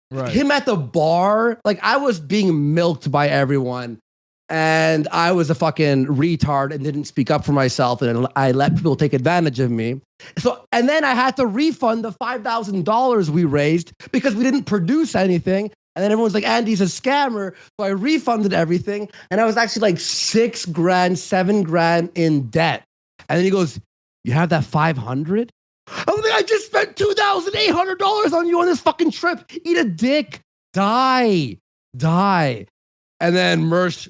Right. Him at the bar, like I was being milked by everyone, and I was a fucking retard and didn't speak up for myself, and I let people take advantage of me. So, and then I had to refund the $5,000 we raised because we didn't produce anything. And then everyone's like, Andy's a scammer. So I refunded everything, and I was actually like $6,000, $7,000 in debt. And then he goes, "You have that 500?" I was like, I just spent $2,800 on you on this fucking trip. Eat a dick. Die. And then Mersh,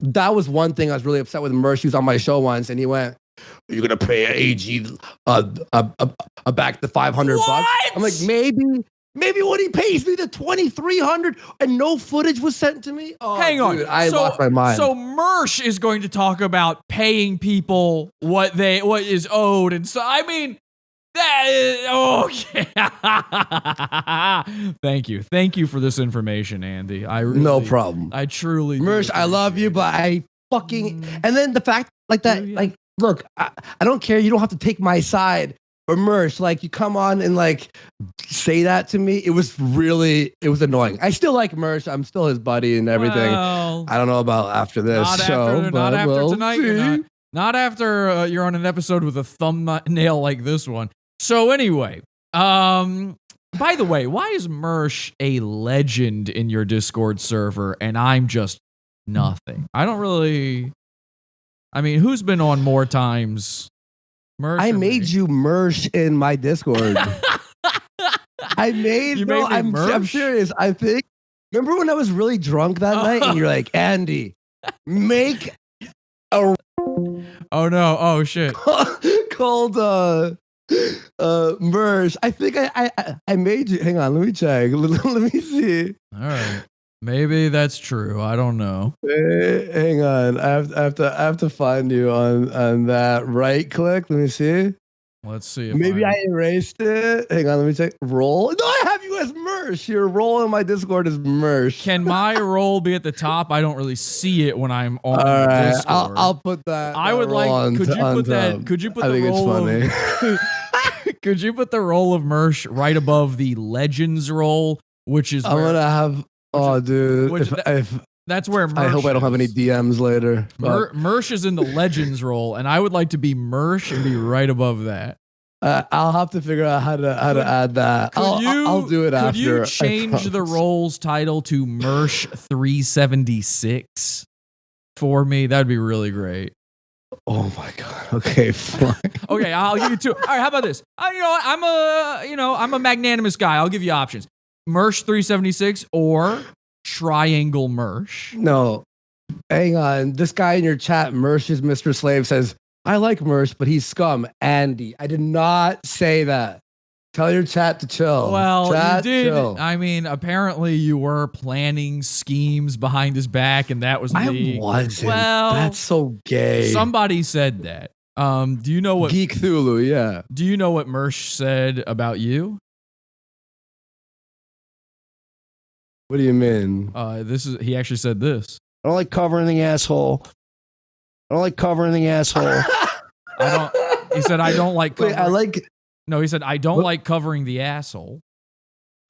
that was one thing I was really upset with Mersh. He was on my show once, and he went, "Are you going to pay AG back the $500? I'm like, maybe when he pays me the $2,300 and no footage was sent to me. Oh, hang on, dude, I lost my mind. So Mersh is going to talk about paying people what is owed, and so I mean, That is, okay. Thank you for this information, Andy. No problem. I truly Mersh, I love you, but I fucking and then the fact like that, like, look, I don't care. You don't have to take my side. But Mersh, like, you come on and like say that to me. It was annoying. I still like Mersh. I'm still his buddy and everything. Well, I don't know about after this show. Not after we'll tonight. see. Not after you're on an episode with a thumbnail like this one. So anyway, by the way, why is Mersh a legend in your Discord server and I'm just nothing? I don't really. I mean, who's been on more times? Mersh I made you Mersh in my Discord. I'm serious. I think. Remember when I was really drunk that night and you're like, Andy, make a. Oh no! Oh shit! Called Mersh. I think I made you. Hang on, let me check. Let me see. All right, maybe that's true. I don't know. Hang on, I have to find you on that. Right click. Let me see. Let's see. Maybe I erased it. Hang on, let me check. Role. No, I have you as Mersh. Your role in my Discord is Mersh. Can my role be at the top? I don't really see it when I'm on Discord. I'll put that. I would like. Could you put that? Could you put the role? It's funny. Could you put the role of Mersh right above the Legends role, which is? I'm gonna have. Oh, dude. That's where Mersh I hope I don't have any DMs later. Mersh is in the Legends role, and I would like to be Mersh and be right above that. I'll have to figure out how to add that. I'll do it after. Could you change the role's title to Mersh 376 for me? That'd be really great. Oh my god. Okay, fine. Okay, I'll give you two. All right, how about this? You know what? I'm a magnanimous guy. I'll give you options: Mersh 376 or Triangle Mersh. No, hang on. This guy in your chat, Mersh is Mr. Slave, says, I like Mersh, but he's scum. Andy, I did not say that. Tell your chat to chill. Well, chat, you did. Chill. I mean, apparently you were planning schemes behind his back, and that was I wasn't. Well, that's so gay. Somebody said that. Do you know what Geek Thulu? Yeah. Do you know what Mersh said about you? What do you mean? He actually said this. I don't like covering the asshole. I don't like covering the asshole. He said I don't like covering. Wait, No, he said I don't like covering the asshole.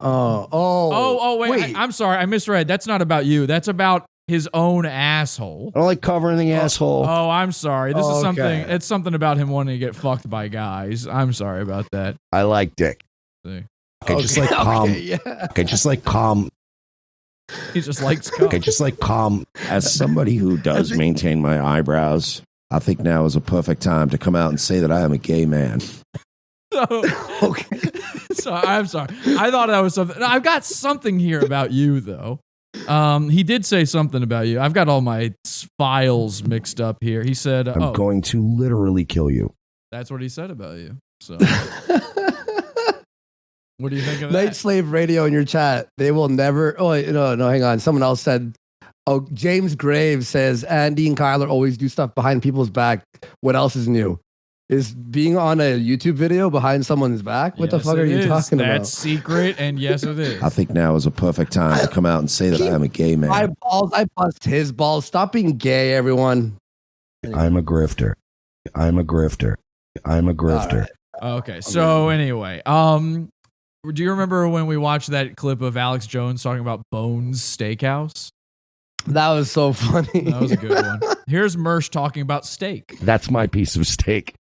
Wait. I'm sorry, I misread. That's not about you. That's about his own asshole. I don't like covering the asshole. Oh, I'm sorry. This is something. It's something about him wanting to get fucked by guys. I'm sorry about that. I like dick. See. Okay, just like calm. Okay, just like calm. He just likes cum. Okay, just like calm. As somebody who does maintain my eyebrows, I think now is a perfect time to come out and say that I am a gay man. So I'm sorry. I thought that was something. I've got something here about you, though. He did say something about you. I've got all my files mixed up here. He said, I'm going to literally kill you. That's what he said about you. So. What do you think of Night that? Slave Radio in your chat. They will never. Oh, no, hang on. Someone else said, James Graves says, Andy and Kyler always do stuff behind people's back. What else is new? Is being on a YouTube video behind someone's back? What the fuck are you talking about? That's secret, and yes, it is. I think now is a perfect time to come out and say that I am a gay man. My balls, I bust his balls. Stop being gay, everyone. I'm a grifter. I'm a grifter. I'm a grifter. Right. Okay, so anyway, do you remember when we watched that clip of Alex Jones talking about Bones Steakhouse? That was so funny. That was a good one. Here's Mersh talking about steak. That's my piece of steak.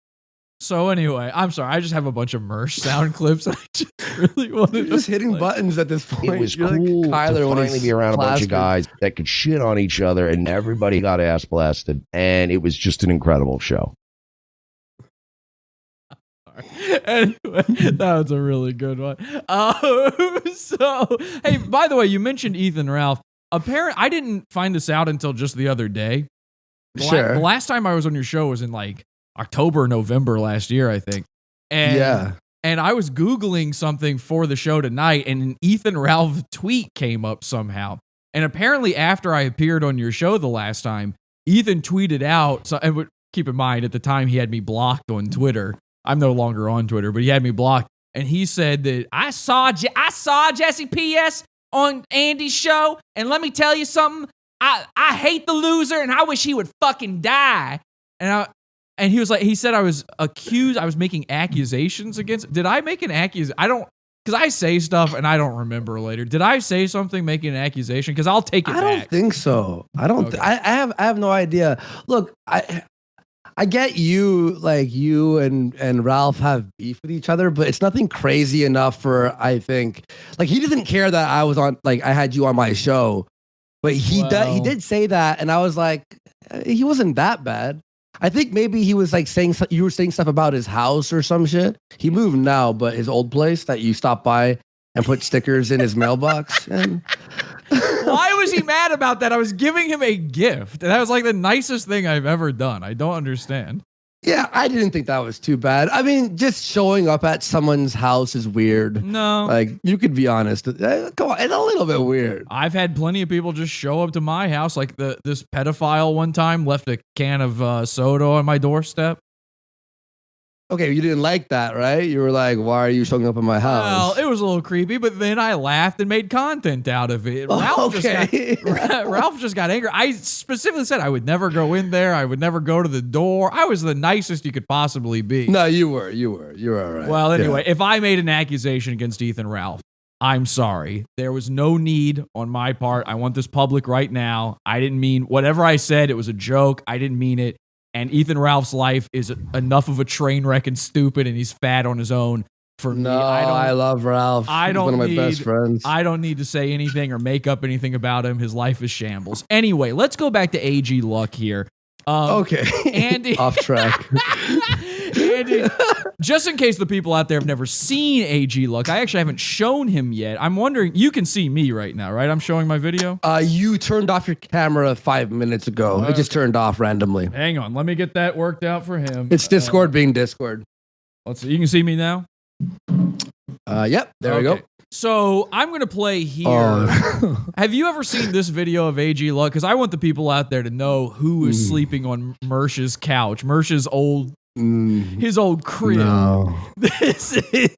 So anyway, I'm sorry. I just have a bunch of Mersh sound clips. I just really wanted just hitting buttons at this point. It was You're cool like Kyler to when finally be around a bunch of guys that could shit on each other, and everybody got ass blasted, and it was just an incredible show. Anyway, that was a really good one. So, hey, by the way, you mentioned Ethan Ralph. Apparently, I didn't find this out until just the other day. The last time I was on your show was in like October, November last year, I think. And I was Googling something for the show tonight, and an Ethan Ralph tweet came up somehow. And apparently, after I appeared on your show the last time, Ethan tweeted out. So, and keep in mind, at the time, he had me blocked on Twitter. I'm no longer on Twitter, but he had me blocked. And he said that I saw Jesse PS on Andy's show, and let me tell you something. I hate the loser, and I wish he would fucking die. And he was like, he said I was making accusations against. Did I make an accusation? I don't, because I say stuff and I don't remember later. Did I say something making an accusation? Because I'll take it back. I don't think so. I don't. Okay. I have no idea. Look, I get you, like you and Ralph have beef with each other, but it's nothing crazy enough for, I think, like he doesn't care that I was on, like I had you on my show, but he did say that, and I was like, he wasn't that bad. I think maybe he was like you were saying stuff about his house or some shit. He moved now, but his old place that you stopped by and put stickers in his mailbox. And why was he mad about that? I was giving him a gift. That was like the nicest thing I've ever done. I don't understand. Yeah, I didn't think that was too bad. I mean, just showing up at someone's house is weird. No. Like, you could be honest. Come on, it's a little bit weird. I've had plenty of people just show up to my house. Like this pedophile one time left a can of soda on my doorstep. Okay, you didn't like that, right? You were like, why are you showing up at my house? Well, it was a little creepy, but then I laughed and made content out of it. Ralph just got angry. I specifically said I would never go in there. I would never go to the door. I was the nicest you could possibly be. No, you were all right. Well, anyway, if I made an accusation against Ethan Ralph, I'm sorry. There was no need on my part. I want this public right now. I didn't mean whatever I said. It was a joke. I didn't mean it. And Ethan Ralph's life is enough of a train wreck and stupid, and he's fat on his own. For me, I love Ralph. He's one of my best friends. I don't need to say anything or make up anything about him. His life is shambles. Anyway, let's go back to AGLuck here. Okay. Andy. Off track. Andy, just in case the people out there have never seen AGLuck, I actually haven't shown him yet. I'm wondering, you can see me right now, right? I'm showing my video? You turned off your camera 5 minutes ago. It just turned off randomly. Hang on. Let me get that worked out for him. It's Discord being Discord. Let's see. You can see me now? Yep. There we go. So I'm going to play here. Have you ever seen this video of AGLuck? Because I want the people out there to know who is sleeping on Mersh's couch. Mersh's his old crib. No. This is,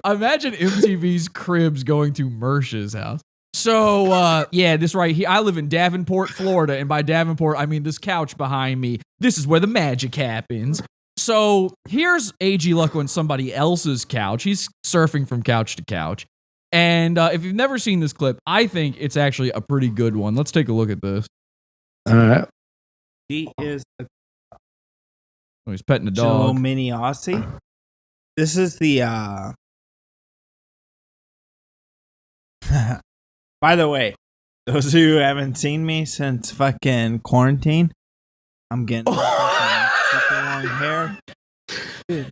imagine MTV's cribs going to Mersh's house. So, this right here. I live in Davenport, Florida. And by Davenport, I mean this couch behind me. This is where the magic happens. So here's AGLuck on somebody else's couch. He's surfing from couch to couch. And if you've never seen this clip, I think it's actually a pretty good one. Let's take a look at this. All right. He is a he's petting a dog. Joe Mini Aussie. This is the by the way, those of you who haven't seen me since fucking quarantine, I'm getting super long hair. Dude.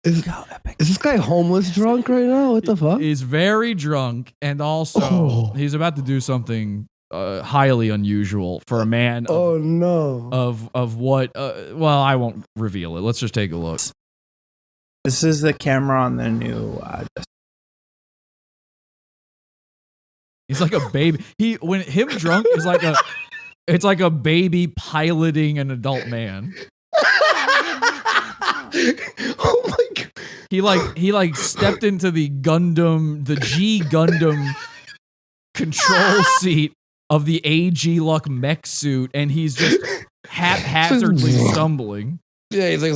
Is this guy homeless drunk right now? What the fuck? He's very drunk, and also he's about to do something highly unusual for a man. Of what? Well, I won't reveal it. Let's just take a look. This is the camera on the new. He's like a baby. When him drunk is like it's like a baby piloting an adult man. Oh my god! He like stepped into the G Gundam control seat of the AGLuck mech suit, and he's just haphazardly stumbling. Yeah, he's like,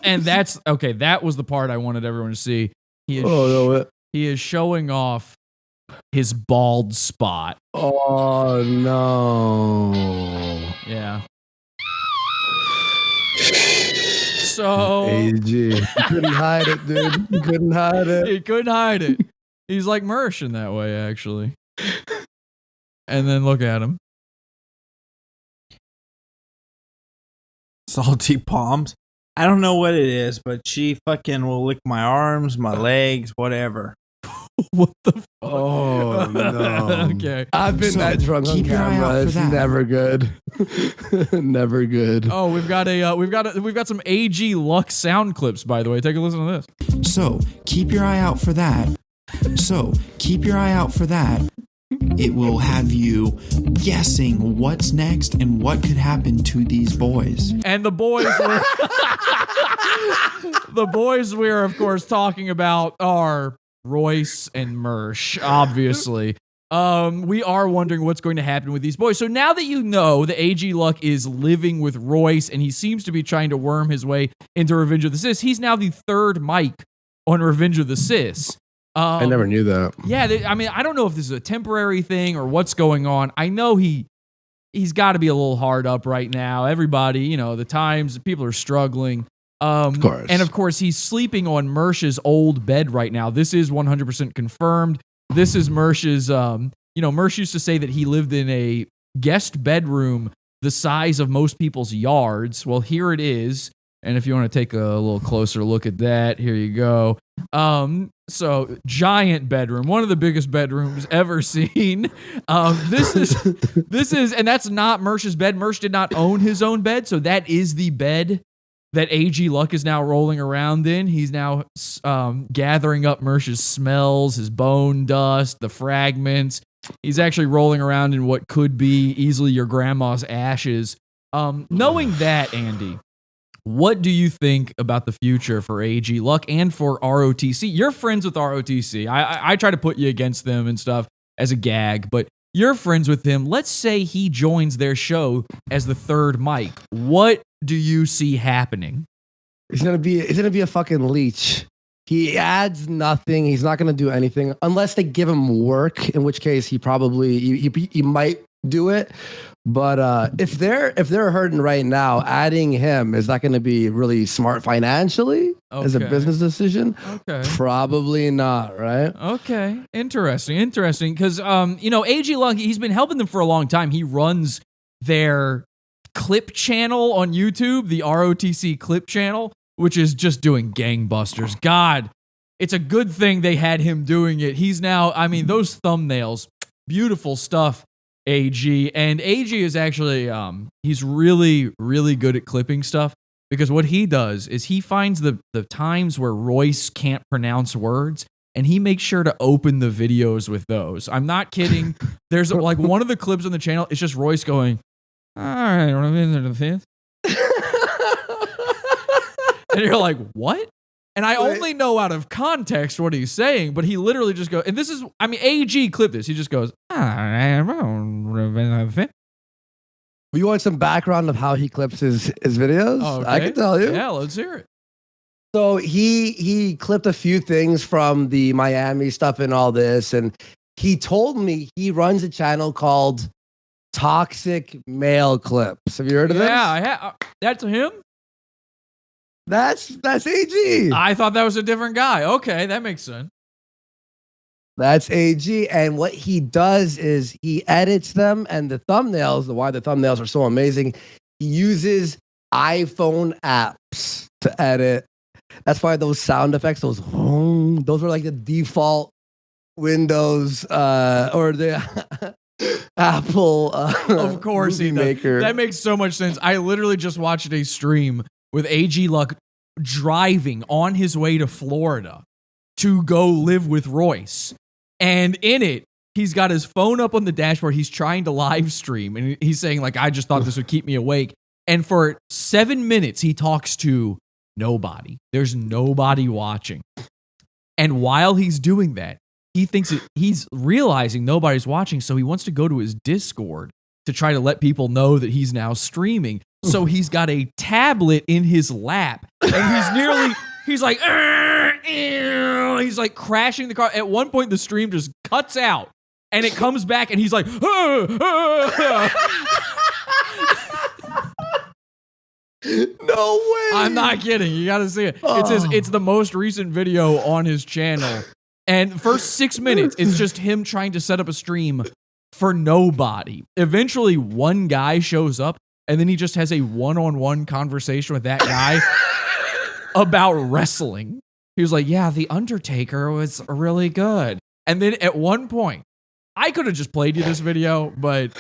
and that's okay. That was the part I wanted everyone to see. He is showing off his bald spot. Oh no! Yeah. So AG, you couldn't hide it, dude. You couldn't hide it. He couldn't hide it. He's like Mersh in that way, actually. And then look at him. Salty palms. I don't know what it is, but she fucking will lick my arms, my legs, whatever. What the fuck? Oh no. Okay. I've been that drunk on camera. It's never good. Never good. Oh, we've got some AGLuck sound clips, by the way. Take a listen to this. So keep your eye out for that. It will have you guessing what's next and what could happen to these boys. And the boys were the boys we're of course talking about are Royce and Mersh, obviously. We are wondering what's going to happen with these boys. So now that you know that AGLuck is living with Royce and he seems to be trying to worm his way into Revenge of the Cis, he's now the third mic on Revenge of the Cis. I never knew that. Yeah, I mean, I don't know if this is a temporary thing or what's going on. I know he's got to be a little hard up right now. Everybody, the times, people are struggling. Of course. And of course, he's sleeping on Mersh's old bed right now. This is 100% confirmed. This is Mersh's, Mersh used to say that he lived in a guest bedroom the size of most people's yards. Well, here it is. And if you want to take a little closer look at that, here you go. So giant bedroom, one of the biggest bedrooms ever seen. This is, and that's not Mersh's bed. Mersh did not own his own bed. So that is the bed that AGLuck is now rolling around in. He's now gathering up Mersh's smells, his bone dust, the fragments. He's actually rolling around in what could be easily your grandma's ashes. Knowing that, Andy, what do you think about the future for AGLuck and for ROTC? You're friends with ROTC. I try to put you against them and stuff as a gag, but you're friends with him. Let's say he joins their show as the third mic. What do you see happening? He's gonna be a fucking leech. He adds nothing. He's not gonna do anything unless they give him work, in which case he probably he might do it. But if they're hurting right now, adding him, is that going to be really smart financially as a business decision? Okay. Probably not, right? Okay. Interesting. Because, AGLuck, he's been helping them for a long time. He runs their clip channel on YouTube, the ROTC clip channel, which is just doing gangbusters. God, it's a good thing they had him doing it. He's now, those thumbnails, beautiful stuff. AG, and AG is actually he's really, really good at clipping stuff, because what he does is he finds the times where Royce can't pronounce words and he makes sure to open the videos with those. I'm not kidding. There's like one of the clips on the channel, it's just Royce going, all right, and you're like, what? And I only know out of context what he's saying, but he literally just goes, and this is, AG clipped this. He just goes, You want some background of how he clips his videos? okay. I can tell you. Yeah, let's hear it. So he clipped a few things from the Miami stuff and all this, and he told me he runs a channel called Toxic Male Clips. Have you heard of this? Yeah, I have. That's him? That's AG. I thought that was a different guy. Okay, that makes sense. That's AG, and what he does is he edits them, and the thumbnails, why the thumbnails are so amazing, he uses iPhone apps to edit. That's why those sound effects, those are like the default Windows or the Apple of course he does. maker. That makes so much sense. I literally just watched a stream with AGLuck driving on his way to Florida to go live with Royce. And in it, he's got his phone up on the dashboard. He's trying to live stream. And he's saying, like, I just thought this would keep me awake. And for 7 minutes, he talks to nobody. There's nobody watching. And while he's doing that, he thinks he's realizing nobody's watching. So he wants to go to his Discord to try to let people know that he's now streaming. So he's got a tablet in his lap, and he's like crashing the car. At one point, the stream just cuts out, and it comes back, and he's like, No way. I'm not kidding. You got to see it. It's the most recent video on his channel. And the first 6 minutes, it's just him trying to set up a stream for nobody. Eventually, one guy shows up, and then he just has a one-on-one conversation with that guy about wrestling. He was like, yeah, The Undertaker was really good. And then at one point, I could have just played you this video, but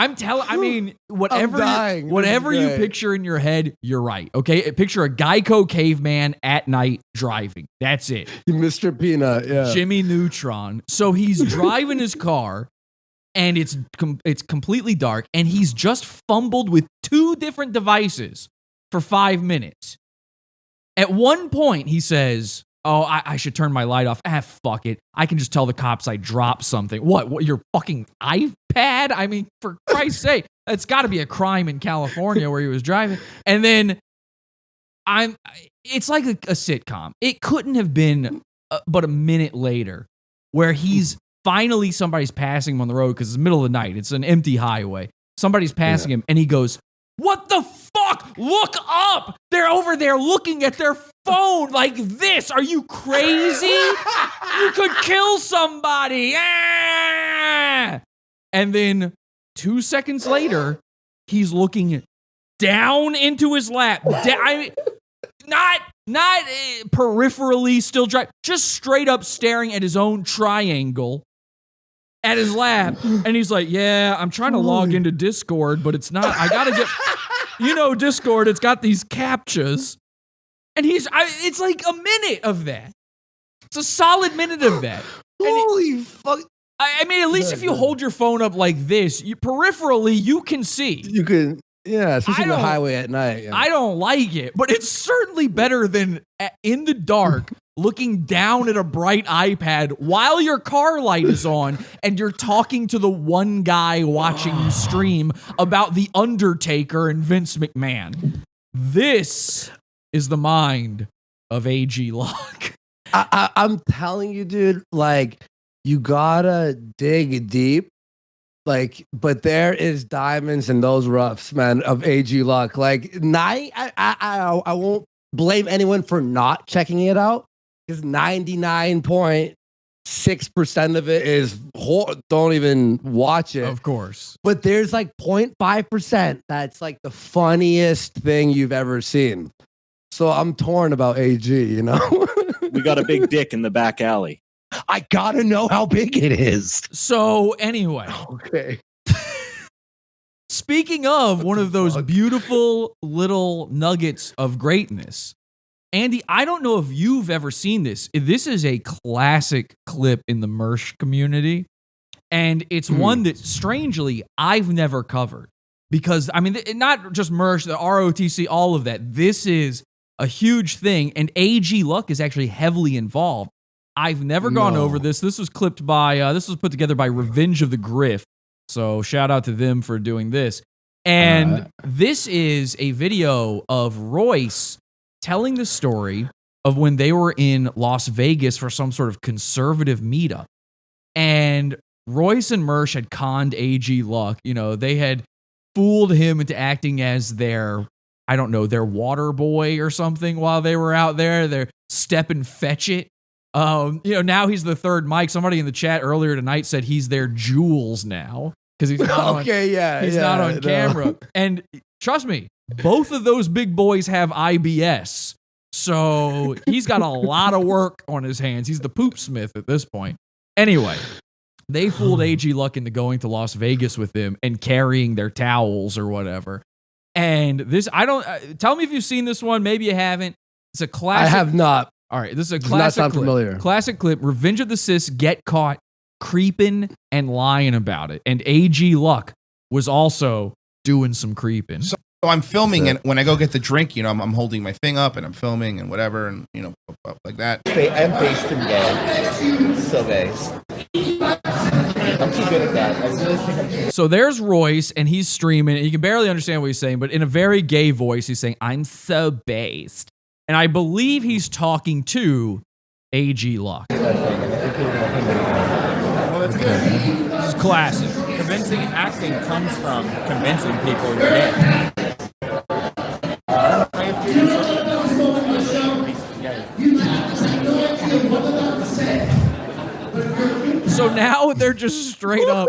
I mean, whatever dying. whatever This is you great. picture in your head, you're right. Okay, picture a Geico caveman at night driving. That's it. Mr. Peanut, yeah. Jimmy Neutron. So he's driving his car, and it's completely dark, and he's just fumbled with 2 different devices for 5 minutes. At one point, he says, "Oh, I should turn my light off. Fuck it. I can just tell the cops I dropped something." What your fucking iPad? I mean, for Christ's sake, it's got to be a crime in California where he was driving. And then it's like a sitcom. It couldn't have been but a minute later where somebody's passing him on the road because it's the middle of the night. It's an empty highway. Somebody's passing him, and he goes, "What the fuck? Look up! They're over there looking at their phone like this. Are you crazy? You could kill somebody." Ah! And then 2 seconds later, he's looking down into his lap. Not peripherally still driving, just straight up staring at his own triangle at his lap. And he's like, "Yeah, I'm trying to log into Discord, but it's not. I gotta get, Discord, it's got these captchas." And it's like a minute of that. It's a solid minute of that. Holy fuck. I mean, at least if you hold your phone up like this, peripherally, you can see. You can, yeah, especially on the highway at night. Yeah. I don't like it, but it's certainly better than in the dark looking down at a bright iPad while your car light is on and you're talking to the one guy watching you stream about The Undertaker and Vince McMahon. This is the mind of AGLuck. I'm telling you, dude, like, you gotta dig deep. Like, but there is diamonds in those roughs, man, of AGLuck. Like, I won't blame anyone for not checking it out, because 99.6% of it is don't even watch it. Of course. But there's like 0.5% that's like the funniest thing you've ever seen. So I'm torn about AG, We got a big dick in the back alley. I gotta know how big it is. So anyway. Okay. Speaking of one of those beautiful little nuggets of greatness, Andy, I don't know if you've ever seen this. This is a classic clip in the Mersh community, and it's one that, strangely, I've never covered. Because, I mean, not just Mersh, the ROTC, all of that. This is a huge thing, and AGLuck is actually heavily involved. I've never gone over this. This was clipped by, this was put together by Revenge of the Grift. So shout out to them for doing this. And this is a video of Royce telling the story of when they were in Las Vegas for some sort of conservative meetup. And Royce and Mersh had conned AGLuck. They had fooled him into acting as their water boy or something while they were out there. Their step and fetch it. Now he's the third mic. Somebody in the chat earlier tonight said he's their Jules now because he's not not on camera. And trust me, both of those big boys have IBS, so he's got a lot of work on his hands. He's the poop smith at this point. Anyway, they fooled AGLuck into going to Las Vegas with them and carrying their towels or whatever. And this, tell me if you've seen this one. Maybe you haven't. It's a classic. I have not. All right, this is a Does classic not sound clip. familiar. Classic clip. Revenge of the Cis get caught creeping and lying about it. And AGLuck was also doing some creeping. So I'm filming, and when I go get the drink, I'm holding my thing up and I'm filming and whatever, and like that. I'm based in gay. So based. I'm too good at that. I really think I'm too. So there's Royce, and he's streaming, and you can barely understand what he's saying, but in a very gay voice, he's saying, "I'm so based." And I believe he's talking to AGLuck. Well, that's good. This is classic. Convincing acting comes from convincing people you're gay. So now they're just straight up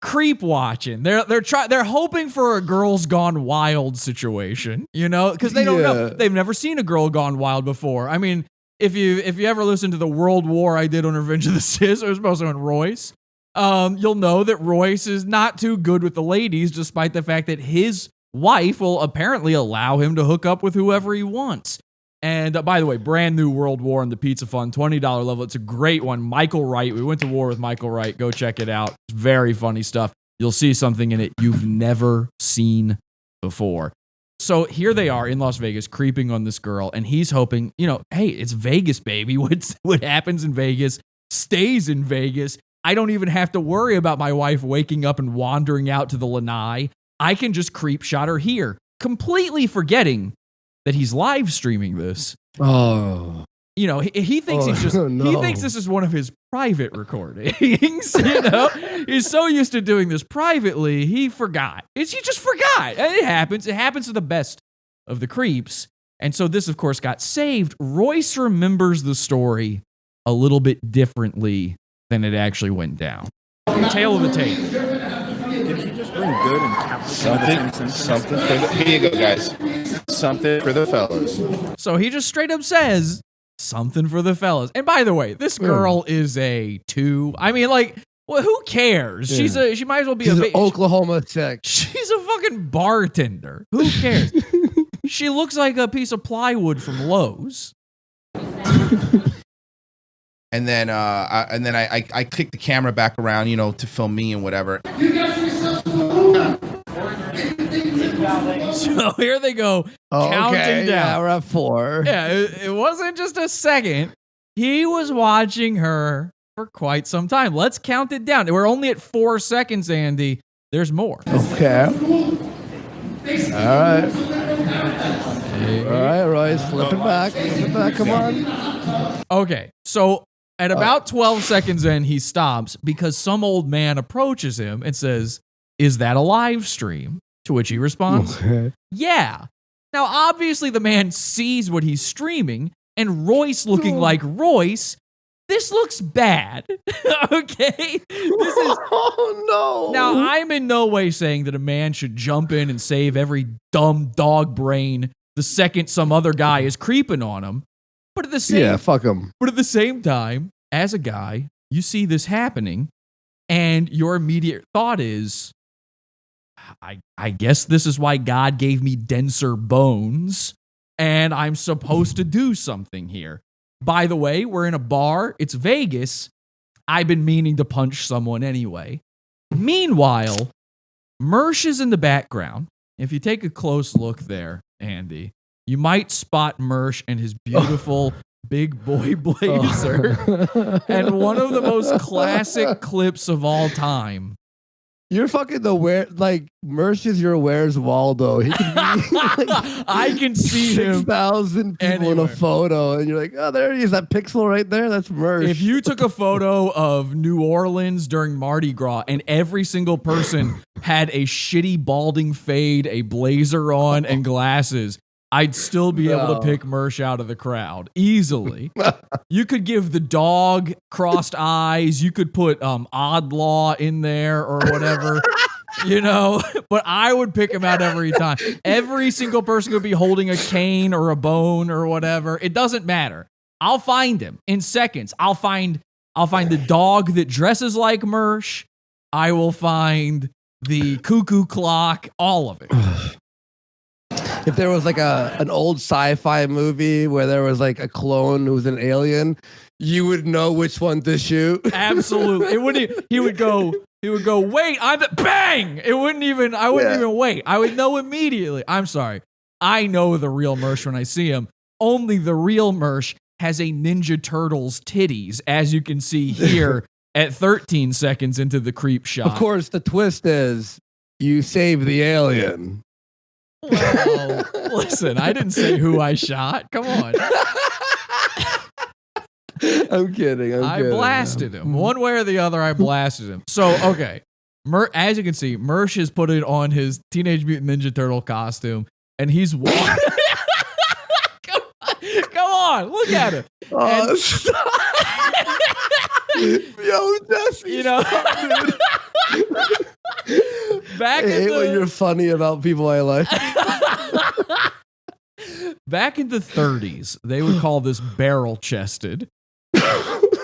creep watching. They're hoping for a Girls Gone Wild situation, because they don't know. They've never seen a girl gone wild before. I mean, if you ever listen to the World War I did on Revenge of the Cis, it was mostly on Royce. you'll know that Royce is not too good with the ladies, despite the fact that his wife will apparently allow him to hook up with whoever he wants. And by the way, brand new World War in the Pizza Fund, $20 level. It's a great one. Michael Wright. We went to war with Michael Wright. Go check it out. It's very funny stuff. You'll see something in it you've never seen before. So here they are in Las Vegas, creeping on this girl, and he's hoping, hey, it's Vegas, baby. What happens in Vegas stays in Vegas. I don't even have to worry about my wife waking up and wandering out to the lanai. I can just creep shot her here, completely forgetting that he's live streaming this. Oh. He thinks he thinks this is one of his private recordings. He's so used to doing this privately, he forgot. He just forgot. And it happens. It happens to the best of the creeps. And so this, of course, got saved. Royce remembers the story a little bit differently than it actually went down. Tail of the tape. Did he just bring good and capital? Something for the, here you go, guys. Something for the fellas. So he just straight up says, something for the fellas. And by the way, this girl is a 2. I mean, who cares? Yeah. She might as well be She's an Oklahoma chick. She's a fucking bartender. Who cares? She looks like a piece of plywood from Lowe's. And then I kick the camera back around, to film me and whatever. So here they go, counting down. Yeah, we're at 4. Yeah, it wasn't just a second. He was watching her for quite some time. Let's count it down. We're only at 4 seconds, Andy. There's more. Okay. All right. All right, Royce, flip it back. Come on. Okay, so at about 12 seconds in, he stops because some old man approaches him and says, "Is that a live stream?" To which he responds, "Yeah." Now, obviously, the man sees what he's streaming, and Royce looking like Royce, this looks bad. Okay? This is. Oh, no. Now, I'm in no way saying that a man should jump in and save every dumb dog brain the second some other guy is creeping on him. But at the same fuck him. But at the same time, as a guy, you see this happening, and your immediate thought is, I guess this is why God gave me denser bones, and I'm supposed to do something here. By the way, we're in a bar. It's Vegas. I've been meaning to punch someone anyway. Meanwhile, Mersh is in the background. If you take a close look there, Andy, you might spot Mersh and his beautiful big boy blazer. And one of the most classic clips of all time. You're fucking Mersh is your Where's Waldo. He can be I can see him 6,000 people in a photo, and you're like, oh, there he is, that pixel right there, that's Mersh. If you took a photo of New Orleans during Mardi Gras and every single person had a shitty balding fade, a blazer on, and glasses, I'd still be able to pick Mersh out of the crowd easily. You could give the dog crossed eyes. You could put Oddlaw in there or whatever, but I would pick him out every time. Every single person could be holding a cane or a bone or whatever. It doesn't matter. I'll find him in seconds. I'll find the dog that dresses like Mersh. I will find the cuckoo clock, all of it. If there was an old sci-fi movie where there was a clone who was an alien, you would know which one to shoot. Absolutely. It wouldn't. He would go. Wait, bang! I wouldn't even wait. I would know immediately. I'm sorry. I know the real Mersh when I see him. Only the real Mersh has a Ninja Turtles titties, as you can see here at 13 seconds into the creep shot. Of course, the twist is you save the alien. Well, listen, I didn't say who I shot. Come on. I'm kidding. I blasted him. One way or the other, I blasted him. So, okay. As you can see, Mersh has put it on his Teenage Mutant Ninja Turtle costume, and he's walking. Come on, look at him. Oh, yo, Jesse. Back I hate when you're funny about people I like. Back in the 30s, they would call this barrel-chested.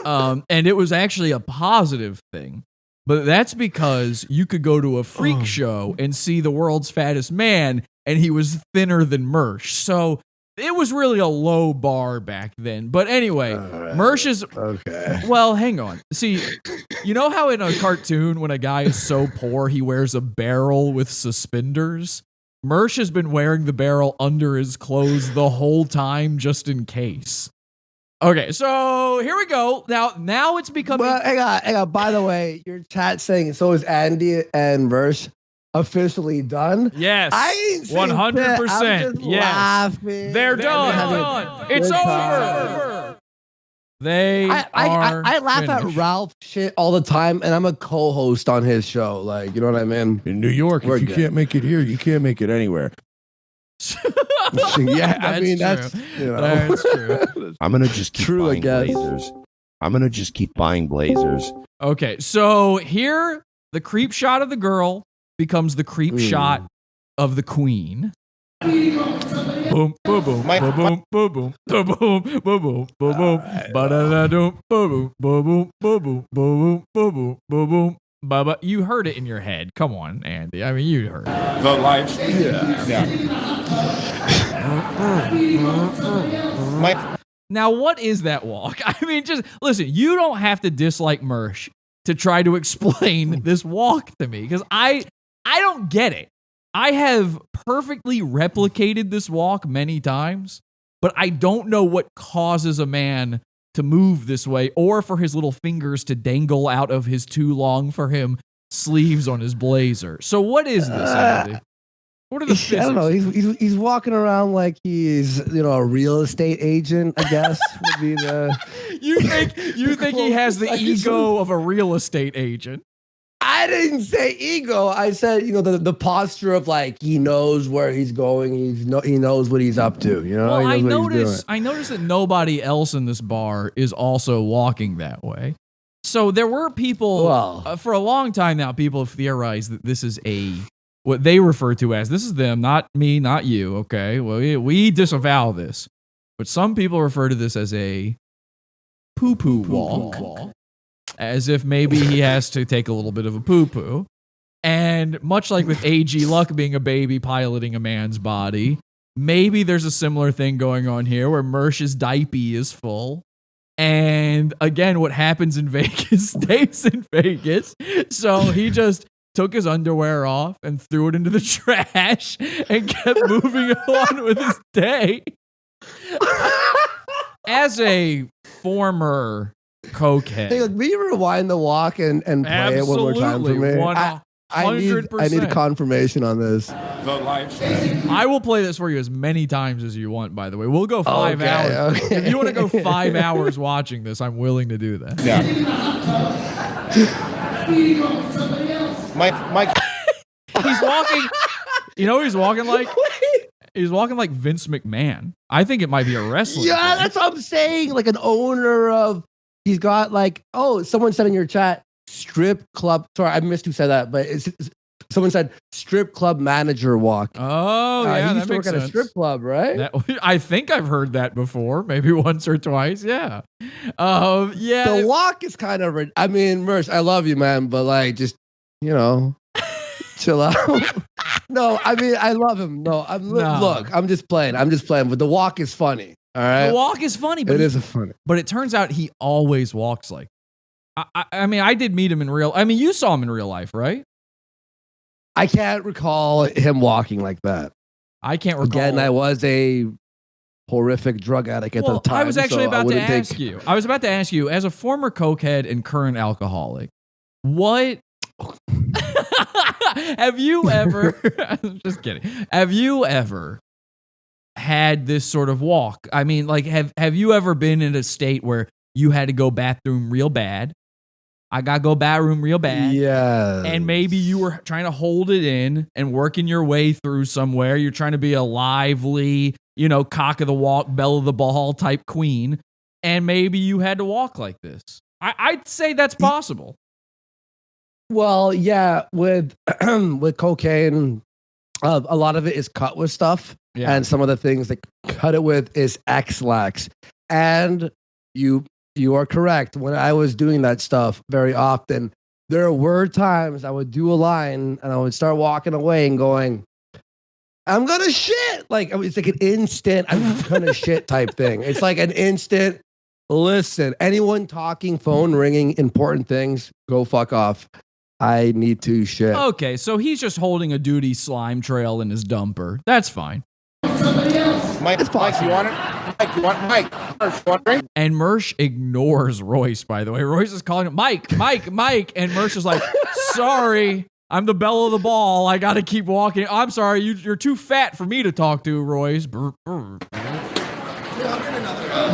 And it was actually a positive thing but that's because you could go to a freak show and see the world's fattest man, and he was thinner than Mersh. So it was really a low bar back then. But anyway, Mersh is... Okay. Well, hang on. See, you know how in a cartoon, when a guy is so poor, he wears a barrel with suspenders? Mersh has been wearing the barrel under his clothes the whole time, just in case. Okay, so here we go. Now it's becoming... Well, hang on. By the way, your chat saying, so is Andy and Mersh officially done? Yes. I ain't saying 100%. that. I'm just Yes. laughing. They're done. It's over. They I laugh finished. at Ralph shit all the time, and I'm a co-host on his show. Like, you know what I mean? In New York, We're if you good. can't make it here, you can't make it anywhere. Yeah, I mean, that's, true. you know. That's true. I'm gonna just keep True, I buying guess. blazers. I'm gonna just keep buying blazers. Okay, so here the creep shot of the girl becomes the creep shot of the queen. Boom, boom, boom, boom, boom, boom, boom, boom, boom, boom, boom, boom, ba-da-da-doom, boom, boom, boom, boom, boom, boom, boom, boom, ba-ba. You heard it in your head. Come on, Andy. I mean, you heard it. The life. Now, what is that walk? I mean, just listen, you don't have to dislike Mersh to try to explain this walk to me, because I don't get it. I have perfectly replicated this walk many times, but I don't know what causes a man to move this way, or for his little fingers to dangle out of his too long for him sleeves on his blazer. So what is this, Andy? What are the physics? I don't know. He's walking around like he's, you know, a real estate agent, I guess, would be the... You think he has the ego of a real estate agent? I didn't say ego. I said, you know, the posture of like he knows where he's going. He knows what he's up to. You know, Well, he knows what he's doing. I noticed that nobody else in this bar is also walking that way. So there were people for a long time now. People have theorized that this is what they refer to as, this is them, not me, not you. Okay, well we disavow this, but some people refer to this as a poo-poo walk. As if maybe he has to take a little bit of a poo-poo. And much like with AGLuck being a baby piloting a man's body, maybe there's a similar thing going on here where Mersh's diaper is full. And again, what happens in Vegas stays in Vegas. So he just took his underwear off and threw it into the trash and kept moving on with his day. As a former cokehead. Hey, look, will you rewind the walk and play it one more time for me? I need a confirmation on this. The life. I will play this for you as many times as you want, by the way. We'll go 5 hours. Okay. If you want to go 5 hours watching this, I'm willing to do that. Yeah. Mike. He's walking. You know what he's walking like? He's walking like Vince McMahon. I think it might be a wrestler. Yeah, that's what I'm saying. Like an owner of... He's got like... Oh, someone said in your chat, strip club... Sorry, I missed who said that, but someone said strip club manager walk. Oh, yeah, he that used to work makes at a sense. strip club, right? I think I've heard that before, maybe once or twice. Yeah. Yeah. The walk is kind of... I mean, Mersh, I love you, man, but like, just, you know... chill out. No, I mean, I love him. No, look, I'm just playing, but the walk is funny. All right. The walk is funny, but it is funny. But it turns out he always walks like. I mean, I did meet him in real. I mean, you saw him in real life, right? I can't recall him walking like that. I can't recall. Again, I was a horrific drug addict at the time. I was actually so about to ask you. I was about to ask you, as a former cokehead and current alcoholic, what have you ever? Just kidding. Have you ever had this sort of walk? I mean, like, have you ever been in a state where you had to go bathroom real bad? I got to go bathroom real bad. Yeah. And maybe you were trying to hold it in and working your way through somewhere. You're trying to be a lively, you know, cock of the walk, belle of the ball type queen. And maybe you had to walk like this. I'd say that's possible. Well, yeah, with cocaine, a lot of it is cut with stuff. Yeah. And some of the things that cut it with is X-Lax. And you are correct. When I was doing that stuff very often, there were times I would do a line and I would start walking away and going, I'm gonna shit. Like it's like an instant, I'm gonna shit type thing. It's like an instant. Listen, anyone talking, phone ringing, important things, go fuck off. I need to shit. Okay, so he's just holding a duty slime trail in his dumper. That's fine. Mike, you want it? Mike, you want Mersh, you want a drink? And Mersh ignores Royce, by the way. Royce is calling him Mike. And Mersh is like, sorry, I'm the belle of the ball. I got to keep walking. I'm sorry, you're too fat for me to talk to, Royce.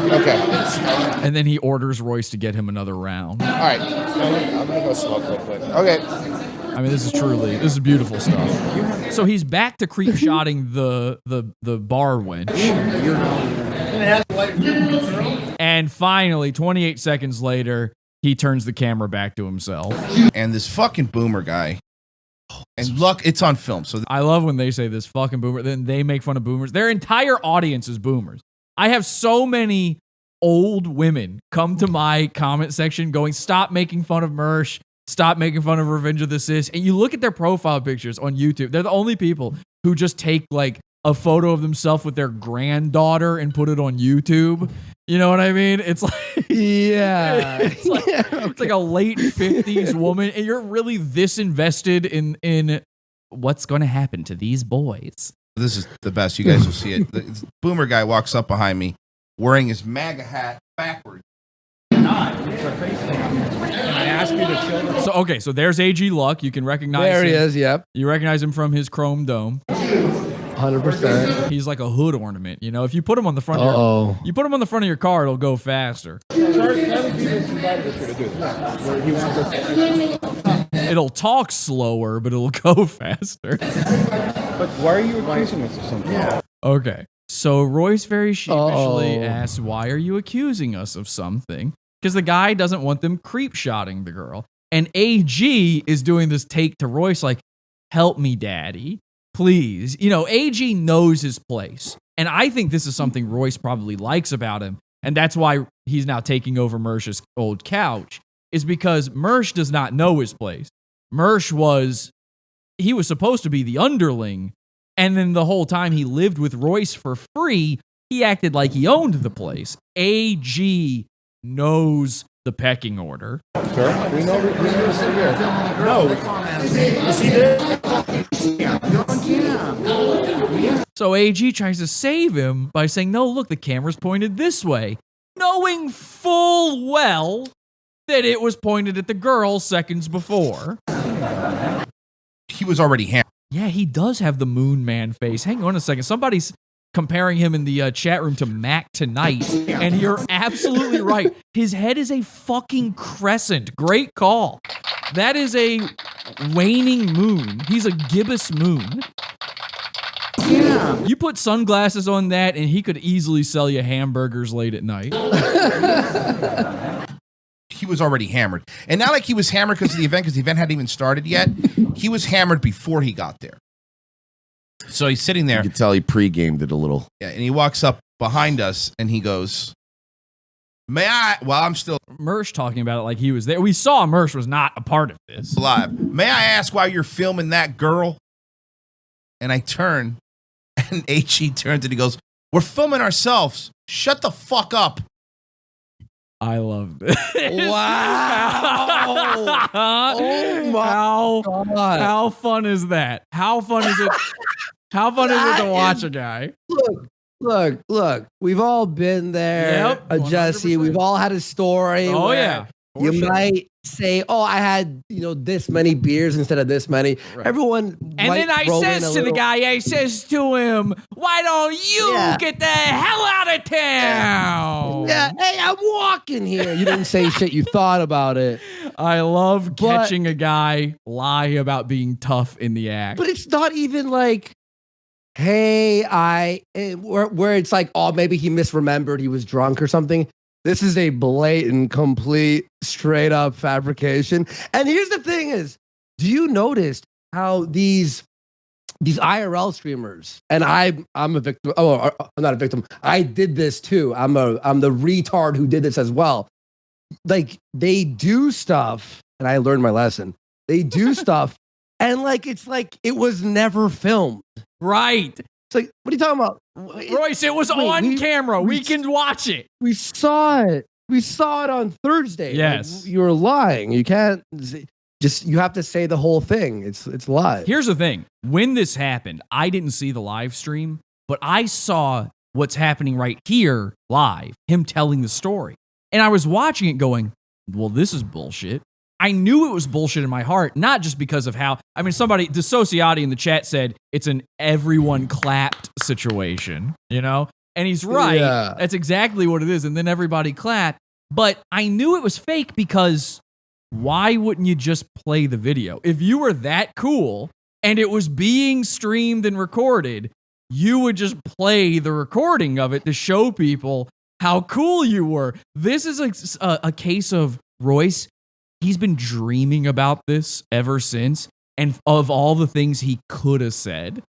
Okay. And then he orders Royce to get him another round. All right. I'm going to go smoke real quick. Okay. I mean, this is beautiful stuff. So he's back to creep shotting the bar wench. And finally, 28 seconds later, he turns the camera back to himself. And this fucking boomer guy. And look, it's on film. So I love when they say this fucking boomer. Then they make fun of boomers. Their entire audience is boomers. I have so many old women come to my comment section going, stop making fun of Mersh. Stop making fun of Revenge of the Sis. And you look at their profile pictures on YouTube. They're the only people who just take like a photo of themselves with their granddaughter and put it on YouTube. You know what I mean? It's like, yeah, it's like a late 50s woman. And you're really this invested in what's going to happen to these boys. This is the best. You guys will see it. The boomer guy walks up behind me wearing his MAGA hat backwards. Can I ask you to chill? So there's AGLuck. You can recognize him. There he is, yep. You recognize him from his chrome dome. 100%. He's like a hood ornament. You know, if you put him on the front of your car, it'll go faster. It'll talk slower, but it'll go faster. But why are you accusing us of something? Yeah. Okay. So Royce very sheepishly asks, why are you accusing us of something? Because the guy doesn't want them creep shotting the girl. And AG is doing this take to Royce like, help me, daddy. Please. You know, AG knows his place. And I think this is something Royce probably likes about him. And that's why he's now taking over Mersh's old couch, is because Mersh does not know his place. Mersh was supposed to be the underling. And then the whole time he lived with Royce for free, he acted like he owned the place. AG knows the pecking order. Sir, we know No. Is he there? So AG tries to save him by saying, no, look, the camera's pointed this way, knowing full well that it was pointed at the girl seconds before. He was already hammered. Yeah, he does have the Moon Man face. Hang on a second. Somebody's comparing him in the chat room to Mac Tonight, and you're absolutely right. His head is a fucking crescent. Great call. That is a waning moon. He's a gibbous moon. Yeah. You put sunglasses on that, and he could easily sell you hamburgers late at night. He was already hammered. And not like he was hammered because the event hadn't even started yet. He was hammered before he got there. So he's sitting there. You could tell he pre-gamed it a little. Yeah, and he walks up behind us and he goes, may I, well, I'm still Mersh talking about it like he was there. We saw Mersh was not a part of this. Live. May I ask why you're filming that girl? And I turn, and HE turns and he goes, we're filming ourselves. Shut the fuck up. I love it. Wow. Oh my God. How fun is that? How fun is it? How fun is it to watch a guy? Look. We've all been there, Jesse. We've all had a story. Oh, yeah. You might say, oh, I had, this many beers instead of this many. Right. Everyone. And then I says to the guy, I says to him, why don't you get the hell out of town? Yeah. Hey, I'm walking here. You didn't say shit. You thought about it. I love catching a guy lie about being tough in the act. But it's not even like, hey, where it's like, oh, maybe he misremembered. He was drunk or something. This is a blatant, complete, straight up fabrication. And here's the thing is, do you notice how these IRL streamers, and I'm a victim. Oh, I'm not a victim. I did this too. I'm the retard who did this as well. Like they do stuff and I learned my lesson. They do stuff, and like it's like it was never filmed. Right. It's like, what are you talking about? Royce, it was on camera. We can watch it. We saw it. We saw it on Thursday. Yes. Like, you were lying. You can't just. You have to say the whole thing. It's live. Here's the thing. When this happened, I didn't see the live stream, but I saw what's happening right here live, him telling the story. And I was watching it going, well, this is bullshit. I knew it was bullshit in my heart, not just because of how, I mean, somebody, Dissociati in the chat said it's an everyone clapped situation, you know? And he's right. Yeah. That's exactly what it is. And then everybody clapped. But I knew it was fake because why wouldn't you just play the video? If you were that cool and it was being streamed and recorded, you would just play the recording of it to show people how cool you were. This is a case of Royce. He's been dreaming about this ever since, and of all the things he could have said.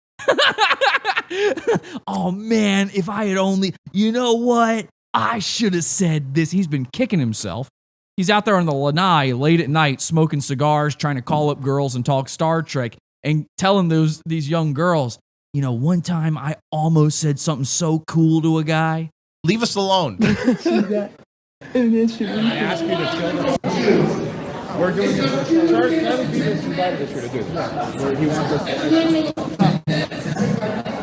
Oh man, if I had only, you know what? I should have said this. He's been kicking himself. He's out there on the lanai late at night, smoking cigars, trying to call up girls and talk Star Trek, and telling these young girls, you know, one time I almost said something so cool to a guy. Leave us alone. I ask you to chill. We're doing this. Charlie Beavis invited us here to do this. Where he wants us.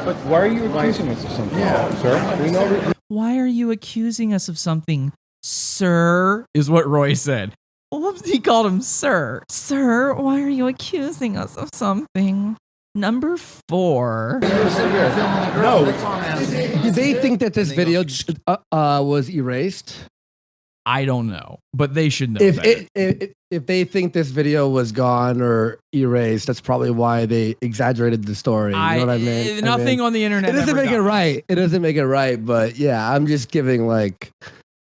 But why are you accusing us of something, sir? We know. Why are you accusing us of something, sir? Is what Roy said. Whoops, he called him sir. Sir, why are you accusing us of something? Number 4. No. Do they think that this video was erased? I don't know, but they should know better. If they think this video was gone or erased, that's probably why they exaggerated the story. You know what I mean? Nothing on the internet. It doesn't make it right. It doesn't make it right. But yeah, I'm just giving like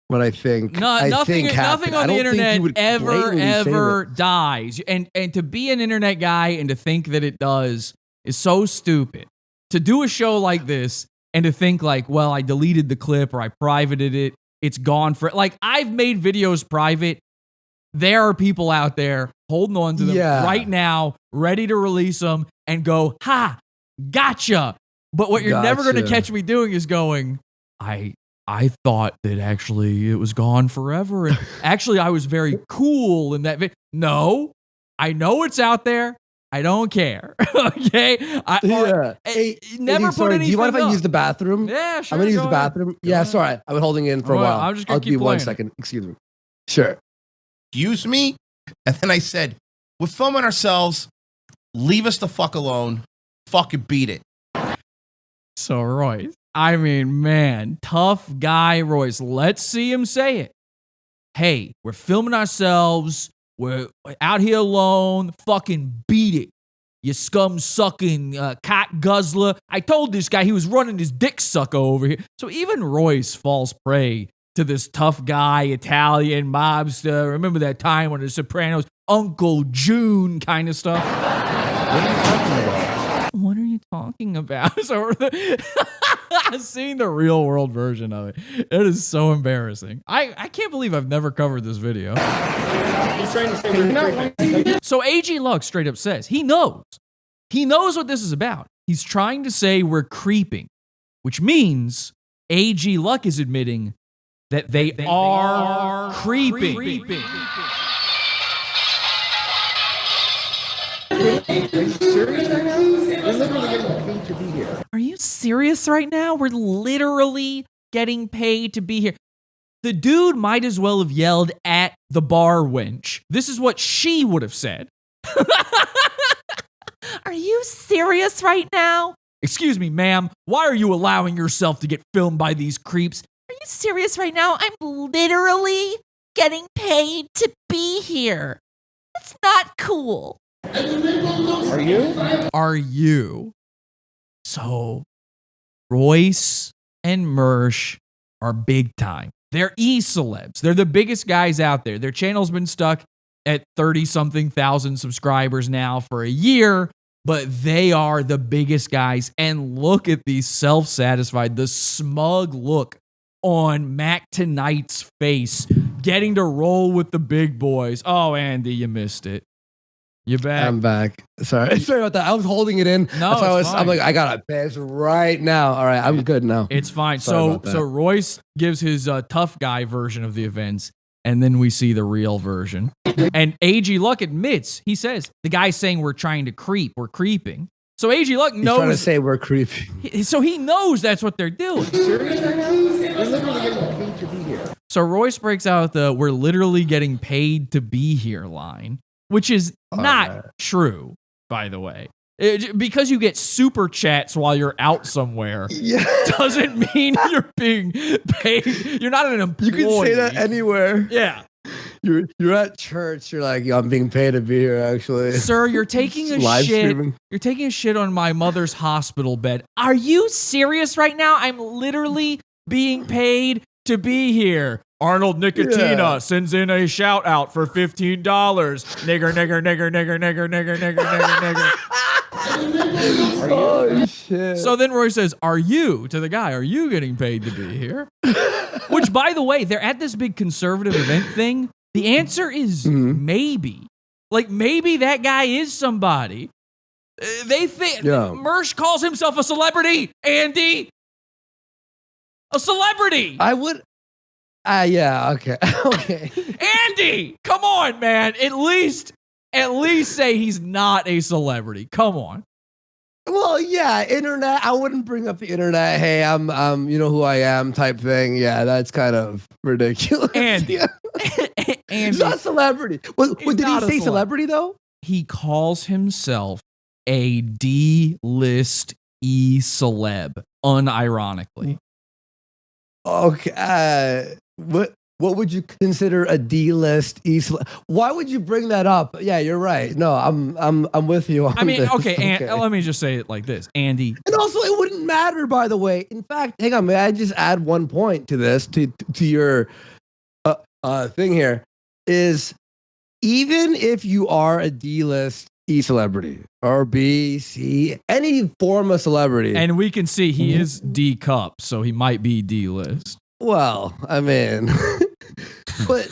what I think. Nothing on the internet ever dies. And to be an internet guy and to think that it does is so stupid. To do a show like this and to think like, well, I deleted the clip or I privated it. It's gone for like I've made videos private. There are people out there holding on to them right now, ready to release them and go, ha, gotcha. But what you're never going to catch me doing is going, I thought that actually it was gone forever. And actually I was very cool in that video. No, I know it's out there. I don't care. Okay. Never put anything. Do you mind if I use the bathroom? Yeah, sure. I'm gonna use the bathroom. Yeah, sorry. I've been holding in for a while. I'll give you 1 second. Excuse me. Sure. Excuse me? And then I said, we're filming ourselves. Leave us the fuck alone. Fucking beat it. So Royce, I mean, man, tough guy Royce. Let's see him say it. Hey, we're filming ourselves. We're out here alone. Fucking beat it. You scum-sucking cock guzzler. I told this guy he was running his dick sucker over here. So even Royce falls prey to this tough guy, Italian mobster. Remember that time when the Sopranos, Uncle June kind of stuff? What are you talking about? So seeing the real world version of it, it is so embarrassing. I can't believe I've never covered this video. He's trying to say So AGLuck straight up says he knows. He knows what this is about. He's trying to say we're creeping, which means AGLuck is admitting that they are creeping. Are you serious right now? We're literally getting paid to be here. The dude might as well have yelled at the bar wench. This is what she would have said. Are you serious right now? Excuse me, ma'am. Why are you allowing yourself to get filmed by these creeps? Are you serious right now? I'm literally getting paid to be here. That's not cool. Are you? Are you? So, Royce and Mersh are big time. They're e-celebs. They're the biggest guys out there. Their channel's been stuck at 30-something thousand subscribers now for a year, but they are the biggest guys. And look at the self-satisfied, the smug look on Mac Tonight's face. getting to roll with the big boys. Oh, Andy, you missed it. You back? I'm back. Sorry about that. I was holding it in. No, I'm like, I gotta piss right now. All right, I'm good now. It's fine. Sorry So Royce gives his tough guy version of the events, and then we see the real version. And AGLuck admits, he says, the guy's saying we're trying to creep. We're creeping. So AGLuck knows. He's trying to say we're creepy. So he knows that's what they're doing. So Royce breaks out the "we're literally getting paid to be here" line, which is not true, by the way. Because you get super chats while you're out somewhere doesn't mean you're being paid. You're not an employee. You can say that anywhere. Yeah. You're at church. You're like, I'm being paid to be here. Actually, sir, you're taking a Live shit. streaming. You're taking a shit on my mother's hospital bed. Are you serious right now? I'm literally being paid to be here. Arnold Nicotina sends in a shout out for $15. Nigger, nigger, nigger, nigger, nigger, nigger, nigger, nigger, nigger. Oh shit. So then Roy says, "Are you?" to the guy. "Are you getting paid to be here?" Which, by the way, they're at this big conservative event thing. The answer is maybe. Like, maybe that guy is somebody. They think Mersh calls himself a celebrity, Andy. A celebrity. I would. Yeah. Okay. Okay. Andy, come on, man. At least say he's not a celebrity. Come on. Well, yeah, internet. I wouldn't bring up the internet. Hey, I'm you know who I am type thing. Yeah, that's kind of ridiculous. Andy. He's not a celebrity. What did he say celebrity though? He calls himself a D-list E-celeb, unironically. Okay. What would you consider a D-list E-celeb? Why would you bring that up? Yeah, you're right. No, I'm with you on this. Okay, let me just say it like this, Andy. And also, it wouldn't matter, by the way. In fact, hang on, may I just add one point to this, to your thing here, is even if you are a D-list E-celebrity or B, C, any form of celebrity. And we can see he is D-cup, so he might be D-list. Well, I mean, but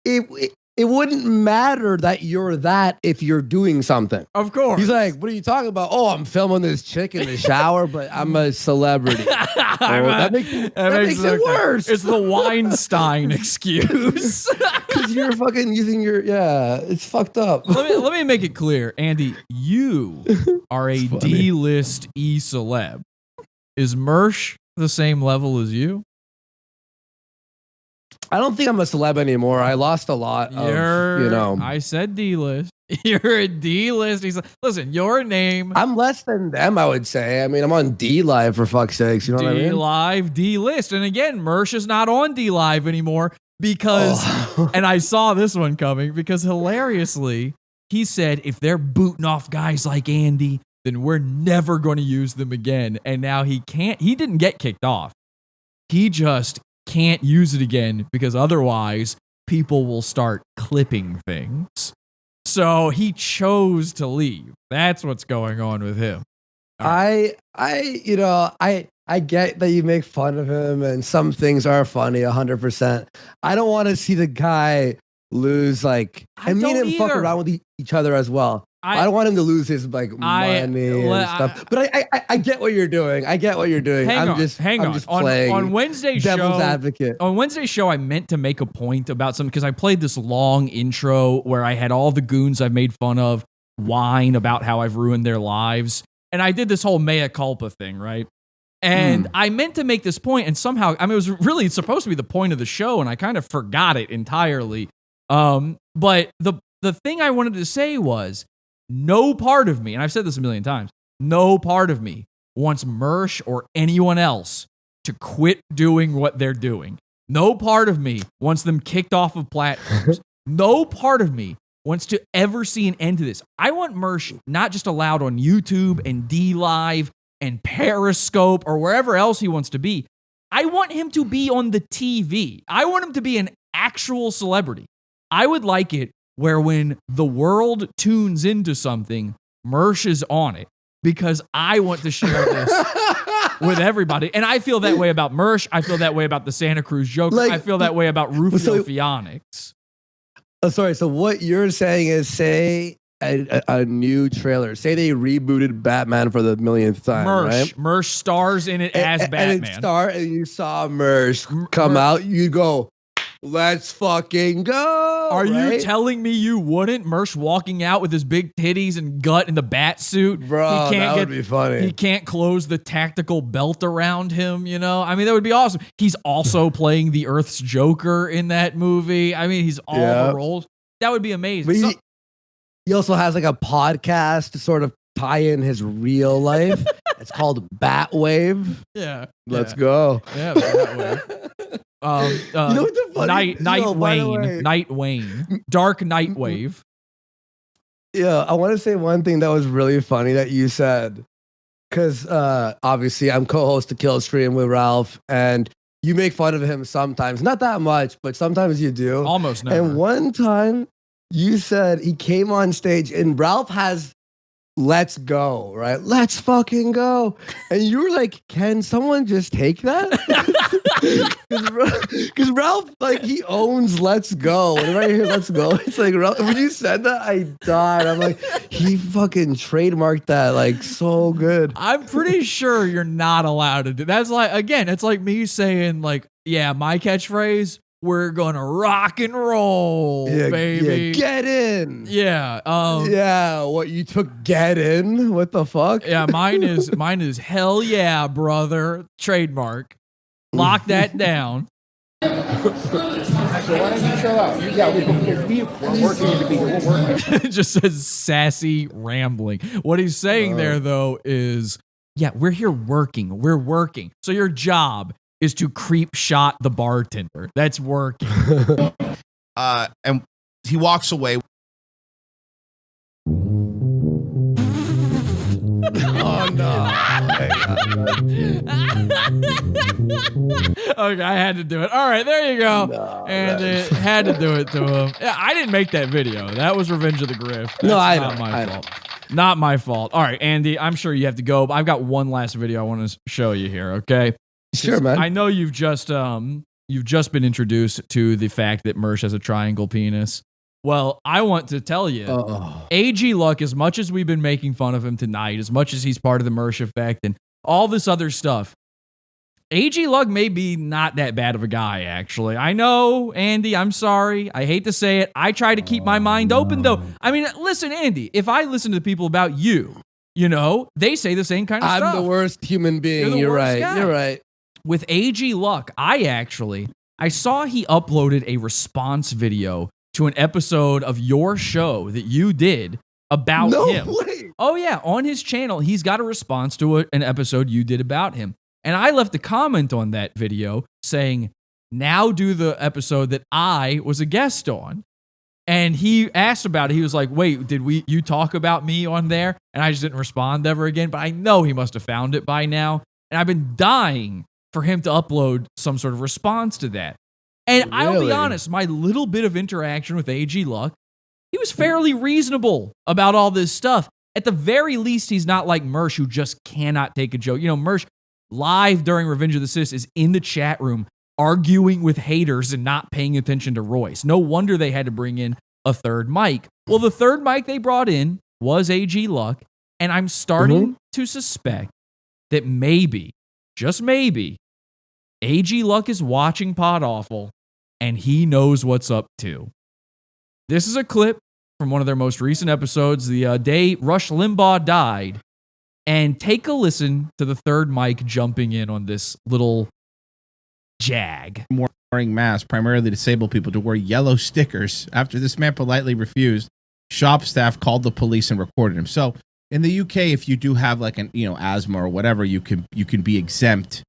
it wouldn't matter that you're that if you're doing something. Of course. He's like, what are you talking about? Oh, I'm filming this chick in the shower, but I'm a celebrity. That makes it worse. It's the Weinstein excuse. Because you're fucking using it's fucked up. Let me make it clear, Andy, you are a D-list E-celeb. Is Mersh the same level as you? I don't think I'm a celeb anymore. I lost a lot of, I said D-list. You're a D-list. Listen, your name. I'm less than them, I would say. I mean, I'm on D-Live for fuck's sakes. You know what I mean? D-Live, D-list. And again, Mersh is not on D-Live anymore because, and I saw this one coming, because hilariously, he said, if they're booting off guys like Andy, then we're never going to use them again. And now he didn't get kicked off. He just can't use it again because otherwise people will start clipping things. So he chose to leave. That's what's going on with him. I get that you make fun of him and some things are funny 100%. I don't want to see the guy lose, like, I mean him fuck around with each other as well. I don't want him to lose his money and stuff. But I get what you're doing. I get what you're doing. I'm just playing on Wednesday's devil's show, advocate. On Wednesday's show, I meant to make a point about something because I played this long intro where I had all the goons I've made fun of whine about how I've ruined their lives. And I did this whole mea culpa thing, right? And I meant to make this point, and somehow, I mean, it was really supposed to be the point of the show, and I kind of forgot it entirely. But the thing I wanted to say was, no part of me, and I've said this a million times, no part of me wants Mersh or anyone else to quit doing what they're doing. No part of me wants them kicked off of platforms. No part of me wants to ever see an end to this. I want Mersh not just allowed on YouTube and D-Live and Periscope or wherever else he wants to be. I want him to be on the TV. I want him to be an actual celebrity. I would like it where when the world tunes into something, Mersh is on it because I want to share this. with everybody. And I feel that way about Mersh. I feel that way about the Santa Cruz Joker. Like- I feel that way about Rufio So- Fionnix. Oh, sorry. So what you're saying is, say a new trailer. Say they rebooted Batman for the millionth time, Mersh. right? Mersh stars in it as Batman. And you saw Mersh come out. You go, let's fucking go. Are you right? telling me you wouldn't? Mersh walking out with his big titties and gut in the bat suit. Bro, that would be funny. He can't close the tactical belt around him, you know? I mean, that would be awesome. He's also playing the Earth's Joker in that movie. I mean, he's all the roles. That would be amazing. But he also has like a podcast to sort of tie in his real life. It's called Batwave. Yeah. Let's go. Yeah, Batwave. You know what the funny- Nightwave. Dark Nightwave. Yeah, I want to say one thing that was really funny that you said. Because obviously I'm co-host to Kill Stream with Ralph, and you make fun of him sometimes. Not that much, but sometimes you do. Almost never. And one time you said he came on stage and Ralph has "Let's go," right? Let's fucking go. And you were like, can someone just take that? Because Ralph, like, he owns "Let's go." Whenever I hear "Let's go," it's like, Ralph, when you said that, I died. I'm like, he fucking trademarked that like so good. I'm pretty sure you're not allowed to do. That's like, again, it's like me saying like, yeah, my catchphrase, we're gonna rock and roll, baby. Yeah, get in. Yeah. Yeah. What, you took "get in"? What the fuck? Yeah, mine is hell yeah, brother. Trademark. Lock that down. So why don't you show up? Yeah, we're working to be here. We're working. It just says sassy rambling. What he's saying there, though, is, yeah, we're here working. We're working. So your job is to creep shot the bartender. That's working. And he walks away. Oh no. Okay, I had to do it. All right, there you go. And it had to do it to him. Yeah, I didn't make that video. That was Revenge of the Grift. That's not my fault. Not my fault. All right, Andy, I'm sure you have to go, but I've got one last video I want to show you here, okay? Sure, man. I know you've just been introduced to the fact that Mersh has a triangle penis. Well, I want to tell you, AGLuck, as much as we've been making fun of him tonight, as much as he's part of the Mersh effect and all this other stuff, AGLuck may be not that bad of a guy, actually. I know, Andy, I'm sorry. I hate to say it. I try to keep my mind open, though. I mean, listen, Andy, if I listen to people about you, you know, they say the same kind of stuff. I'm the worst human being. You're right. Guy. You're right. With AGLuck, I saw he uploaded a response video to an episode of your show that you did about him. Way. Oh, yeah. On his channel, he's got a response to an episode you did about him. And I left a comment on that video saying, now do the episode that I was a guest on. And he asked about it. He was like, wait, did you talk about me on there? And I just didn't respond ever again. But I know he must have found it by now. And I've been dying for him to upload some sort of response to that. And I'll be honest, my little bit of interaction with AGLuck, he was fairly reasonable about all this stuff. At the very least, he's not like Mersh, who just cannot take a joke. You know, Mersh, live during Revenge of the Sis, is in the chat room arguing with haters and not paying attention to Royce. No wonder they had to bring in a third mic. Well, the third mic they brought in was AGLuck, and I'm starting to suspect that maybe, just maybe, AGLuck is watching Pod Awful, and he knows what's up too. This is a clip from one of their most recent episodes, the day Rush Limbaugh died, and take a listen to the third mic jumping in on this little jag. Wearing masks, primarily disabled people, to wear yellow stickers. After this man politely refused, shop staff called the police and recorded him. So in the UK, if you do have like an asthma or whatever, you can be exempt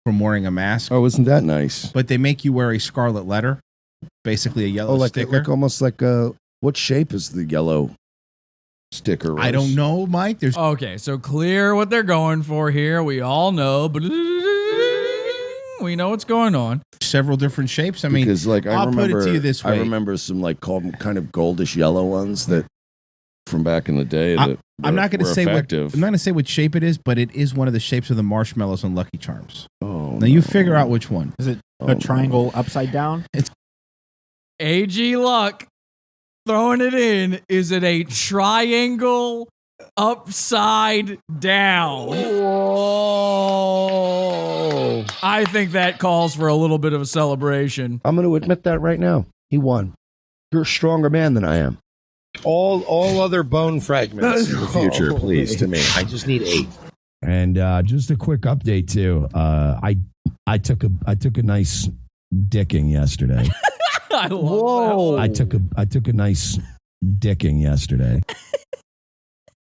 from wearing a mask. Oh, isn't that nice? But they make you wear a scarlet letter, basically a yellow sticker. Like almost like what shape is the yellow sticker? Royce? I don't know, Mike. There's okay, so clear what they're going for here. We all know, but we know what's going on. Several different shapes. I mean, because like I'll put it to you this way. I remember some like kind of goldish yellow ones that from back in the day that I'm not going to were say effective. I'm not going to say what shape it is, but it is one of the shapes of the marshmallows on Lucky Charms. Oh, now you figure out which one. Is it a triangle upside down? It's AGLuck throwing it in. Is it a triangle upside down? Whoa! I think that calls for a little bit of a celebration. I'm going to admit that right now. He won. You're a stronger man than I am. All other bone fragments in the future, please, to me. I just need 8. And just a quick update too. I took a nice dicking yesterday. I love I took a nice dicking yesterday.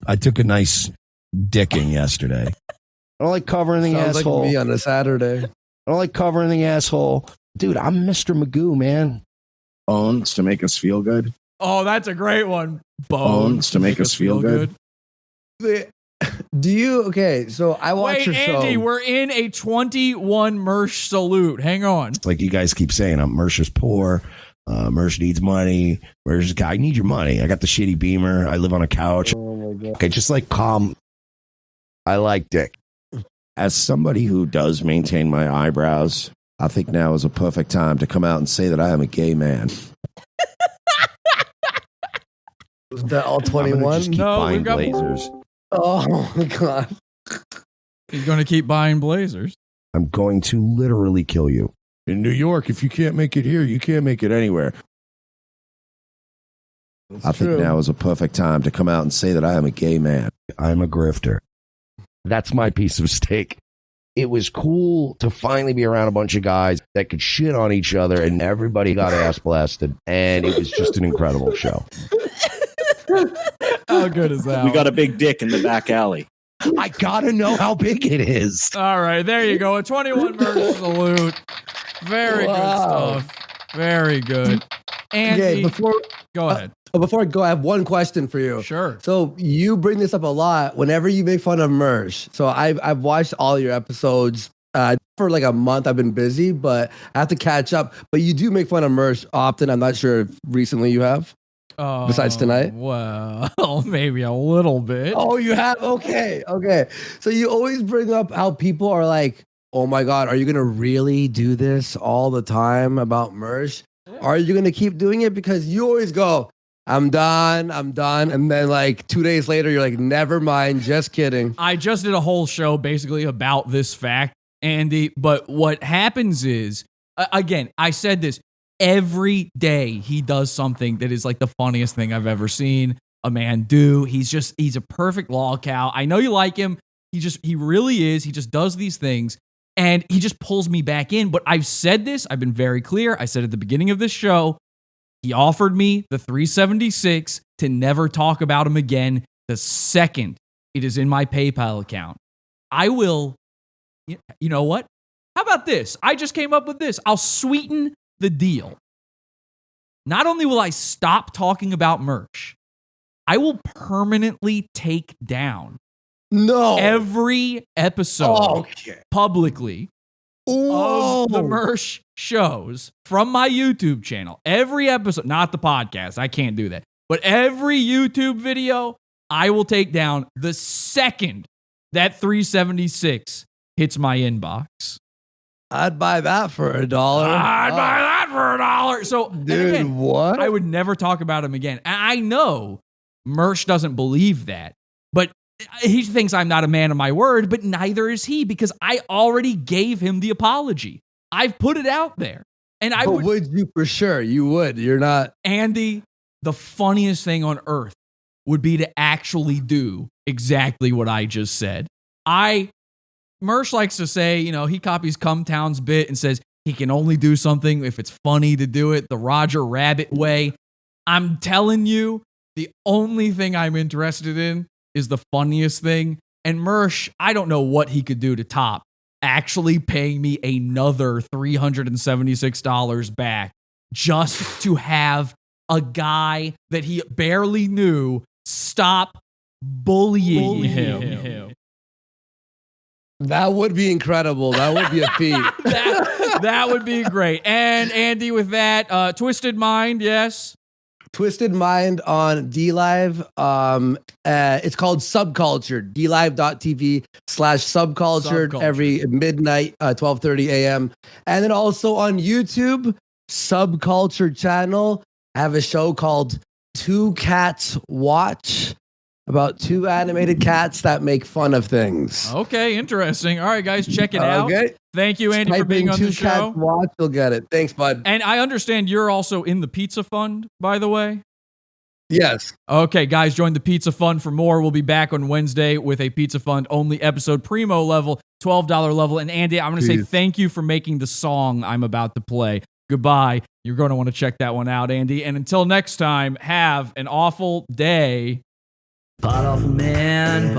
I took a nice dicking yesterday. I don't like covering the Sounds asshole. like me on a Saturday. I don't like covering the asshole. Dude, I'm Mr. Magoo, man. Bones to make us feel good. Oh, that's a great one. Bones to make us feel good. Do you okay? So I watch Wait, your show. Andy, we're in a 21 Mersh salute. Hang on. Like you guys keep saying, Mersh is poor. Mersh needs money. Mersh guy, I need your money. I got the shitty Beamer. I live on a couch. Oh my God. Okay, just like calm. I like dick. As somebody who does maintain my eyebrows, I think now is a perfect time to come out and say that I am a gay man. Is that all 21? No, we've got blazers. Oh my God. He's going to keep buying blazers. I'm going to literally kill you. In New York, if you can't make it here, you can't make it anywhere. I think now is a perfect time to come out and say that I am a gay man. I'm a grifter. That's my piece of steak. It was cool to finally be around a bunch of guys that could shit on each other and everybody got ass blasted. And it was just an incredible show. How good is that? We got a big dick in the back alley. I gotta know how big it is. All right, there you go. A 21 Mersh salute. Very good stuff. Very good. Andy, Okay, go ahead. Before I go, I have one question for you. Sure. So you bring this up a lot whenever you make fun of Mersh. So I've watched all your episodes. For like a month, I've been busy, but I have to catch up. But you do make fun of Mersh often. I'm not sure if recently you have. Besides tonight? Well, maybe a little bit. Oh, you have? Okay. So you always bring up how people are like, oh my God, are you going to really do this all the time about Mersh? Are you going to keep doing it? Because you always go, I'm done. And then like 2 days later, you're like, never mind, just kidding. I just did a whole show basically about this fact, Andy. But what happens is, again, I said this, every day he does something that is like the funniest thing I've ever seen a man do. He's a perfect lol cow. I know you like him. He really is. He just does these things and he just pulls me back in. But I've said this. I've been very clear. I said at the beginning of this show, he offered me the 376 to never talk about him again the second it is in my PayPal account. I will, you know what? How about this? I just came up with this. I'll sweeten the deal. Not only will I stop talking about Mersh, I will permanently take down every episode publicly of the Mersh shows from my YouTube channel. Every episode, not the podcast, I can't do that. But every YouTube video, I will take down the second that 376 hits my inbox. I'd buy that for $1. I'd buy that for $1. So, dude, again, what? I would never talk about him again. I know Mersh doesn't believe that, but he thinks I'm not a man of my word, but neither is he because I already gave him the apology. I've put it out there. And would you for sure? You would. You're not. Andy, the funniest thing on earth would be to actually do exactly what I just said. Mersh likes to say, he copies Cumtown's bit and says he can only do something if it's funny to do it the Roger Rabbit way. I'm telling you, the only thing I'm interested in is the funniest thing. And Mersh, I don't know what he could do to top actually paying me another $376 back just to have a guy that he barely knew stop bullying him. That would be incredible. That would be a feat. that would be great. And Andy, with that, Twisted Mind, yes? Twisted Mind on DLive. It's called Subculture. DLive.tv/subculture every midnight, 12:30 a.m. And then also on YouTube, Subculture channel. I have a show called Two Cats Watch about two animated cats that make fun of things. Okay, interesting. All right, guys, check it out. Okay. Thank you, Andy, for being on the show. Two Cats Watch, you'll get it. Thanks, bud. And I understand you're also in the Pizza Fund, by the way. Yes. Okay, guys, join the Pizza Fund for more. We'll be back on Wednesday with a Pizza Fund only episode, primo level, $12 level. And Andy, I'm going to say thank you for making the song I'm about to play. Goodbye. You're going to want to check that one out, Andy. And until next time, have an awful day. Pot awful man,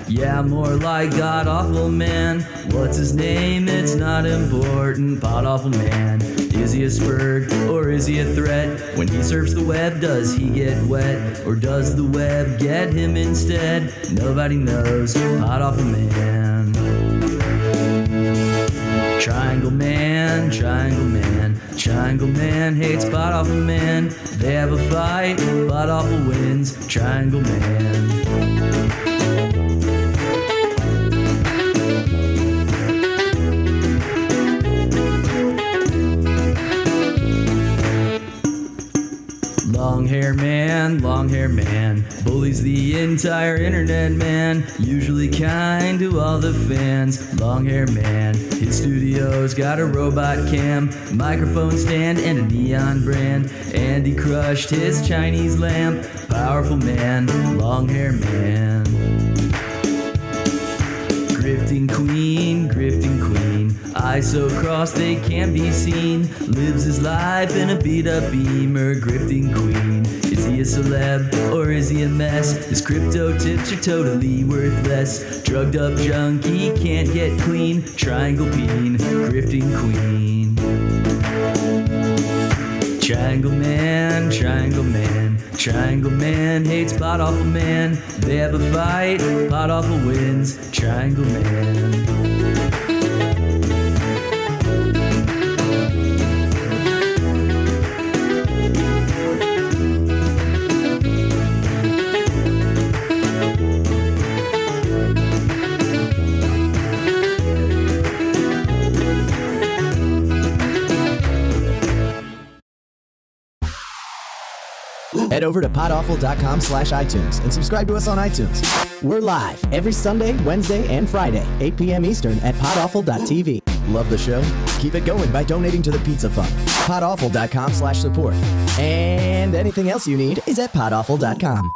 yeah, more like god awful man. What's his name? It's not important. Pot awful man, is he a spurg or is he a threat? When he surfs the web, does he get wet or does the web get him instead? Nobody knows. Pot awful man. Triangle man, Triangle man hates Pot awful man. They have a fight, Pot awful wins. Triangle man. Long hair man, bullies the entire internet man. Usually kind to all the fans. Long hair man, his studio's got a robot cam, microphone stand, and a neon brand. And he crushed his Chinese lamp. Powerful man, long hair man. Grifting queen, eyes so crossed they can't be seen. Lives his life in a beat-up Beamer. Grifting queen, is he a celeb or is he a mess? His crypto tips are totally worthless. Drugged up junkie, can't get clean. Triangle peen, grifting queen. Triangle man hates Pot awful man. They have a fight, Pot awful wins. Triangle man. Head over to potawful.com/iTunes and subscribe to us on iTunes. We're live every Sunday, Wednesday, and Friday, 8 p.m. Eastern at potawful.tv. Love the show? Keep it going by donating to the Pizza Fund. potawful.com/support. And anything else you need is at potawful.com.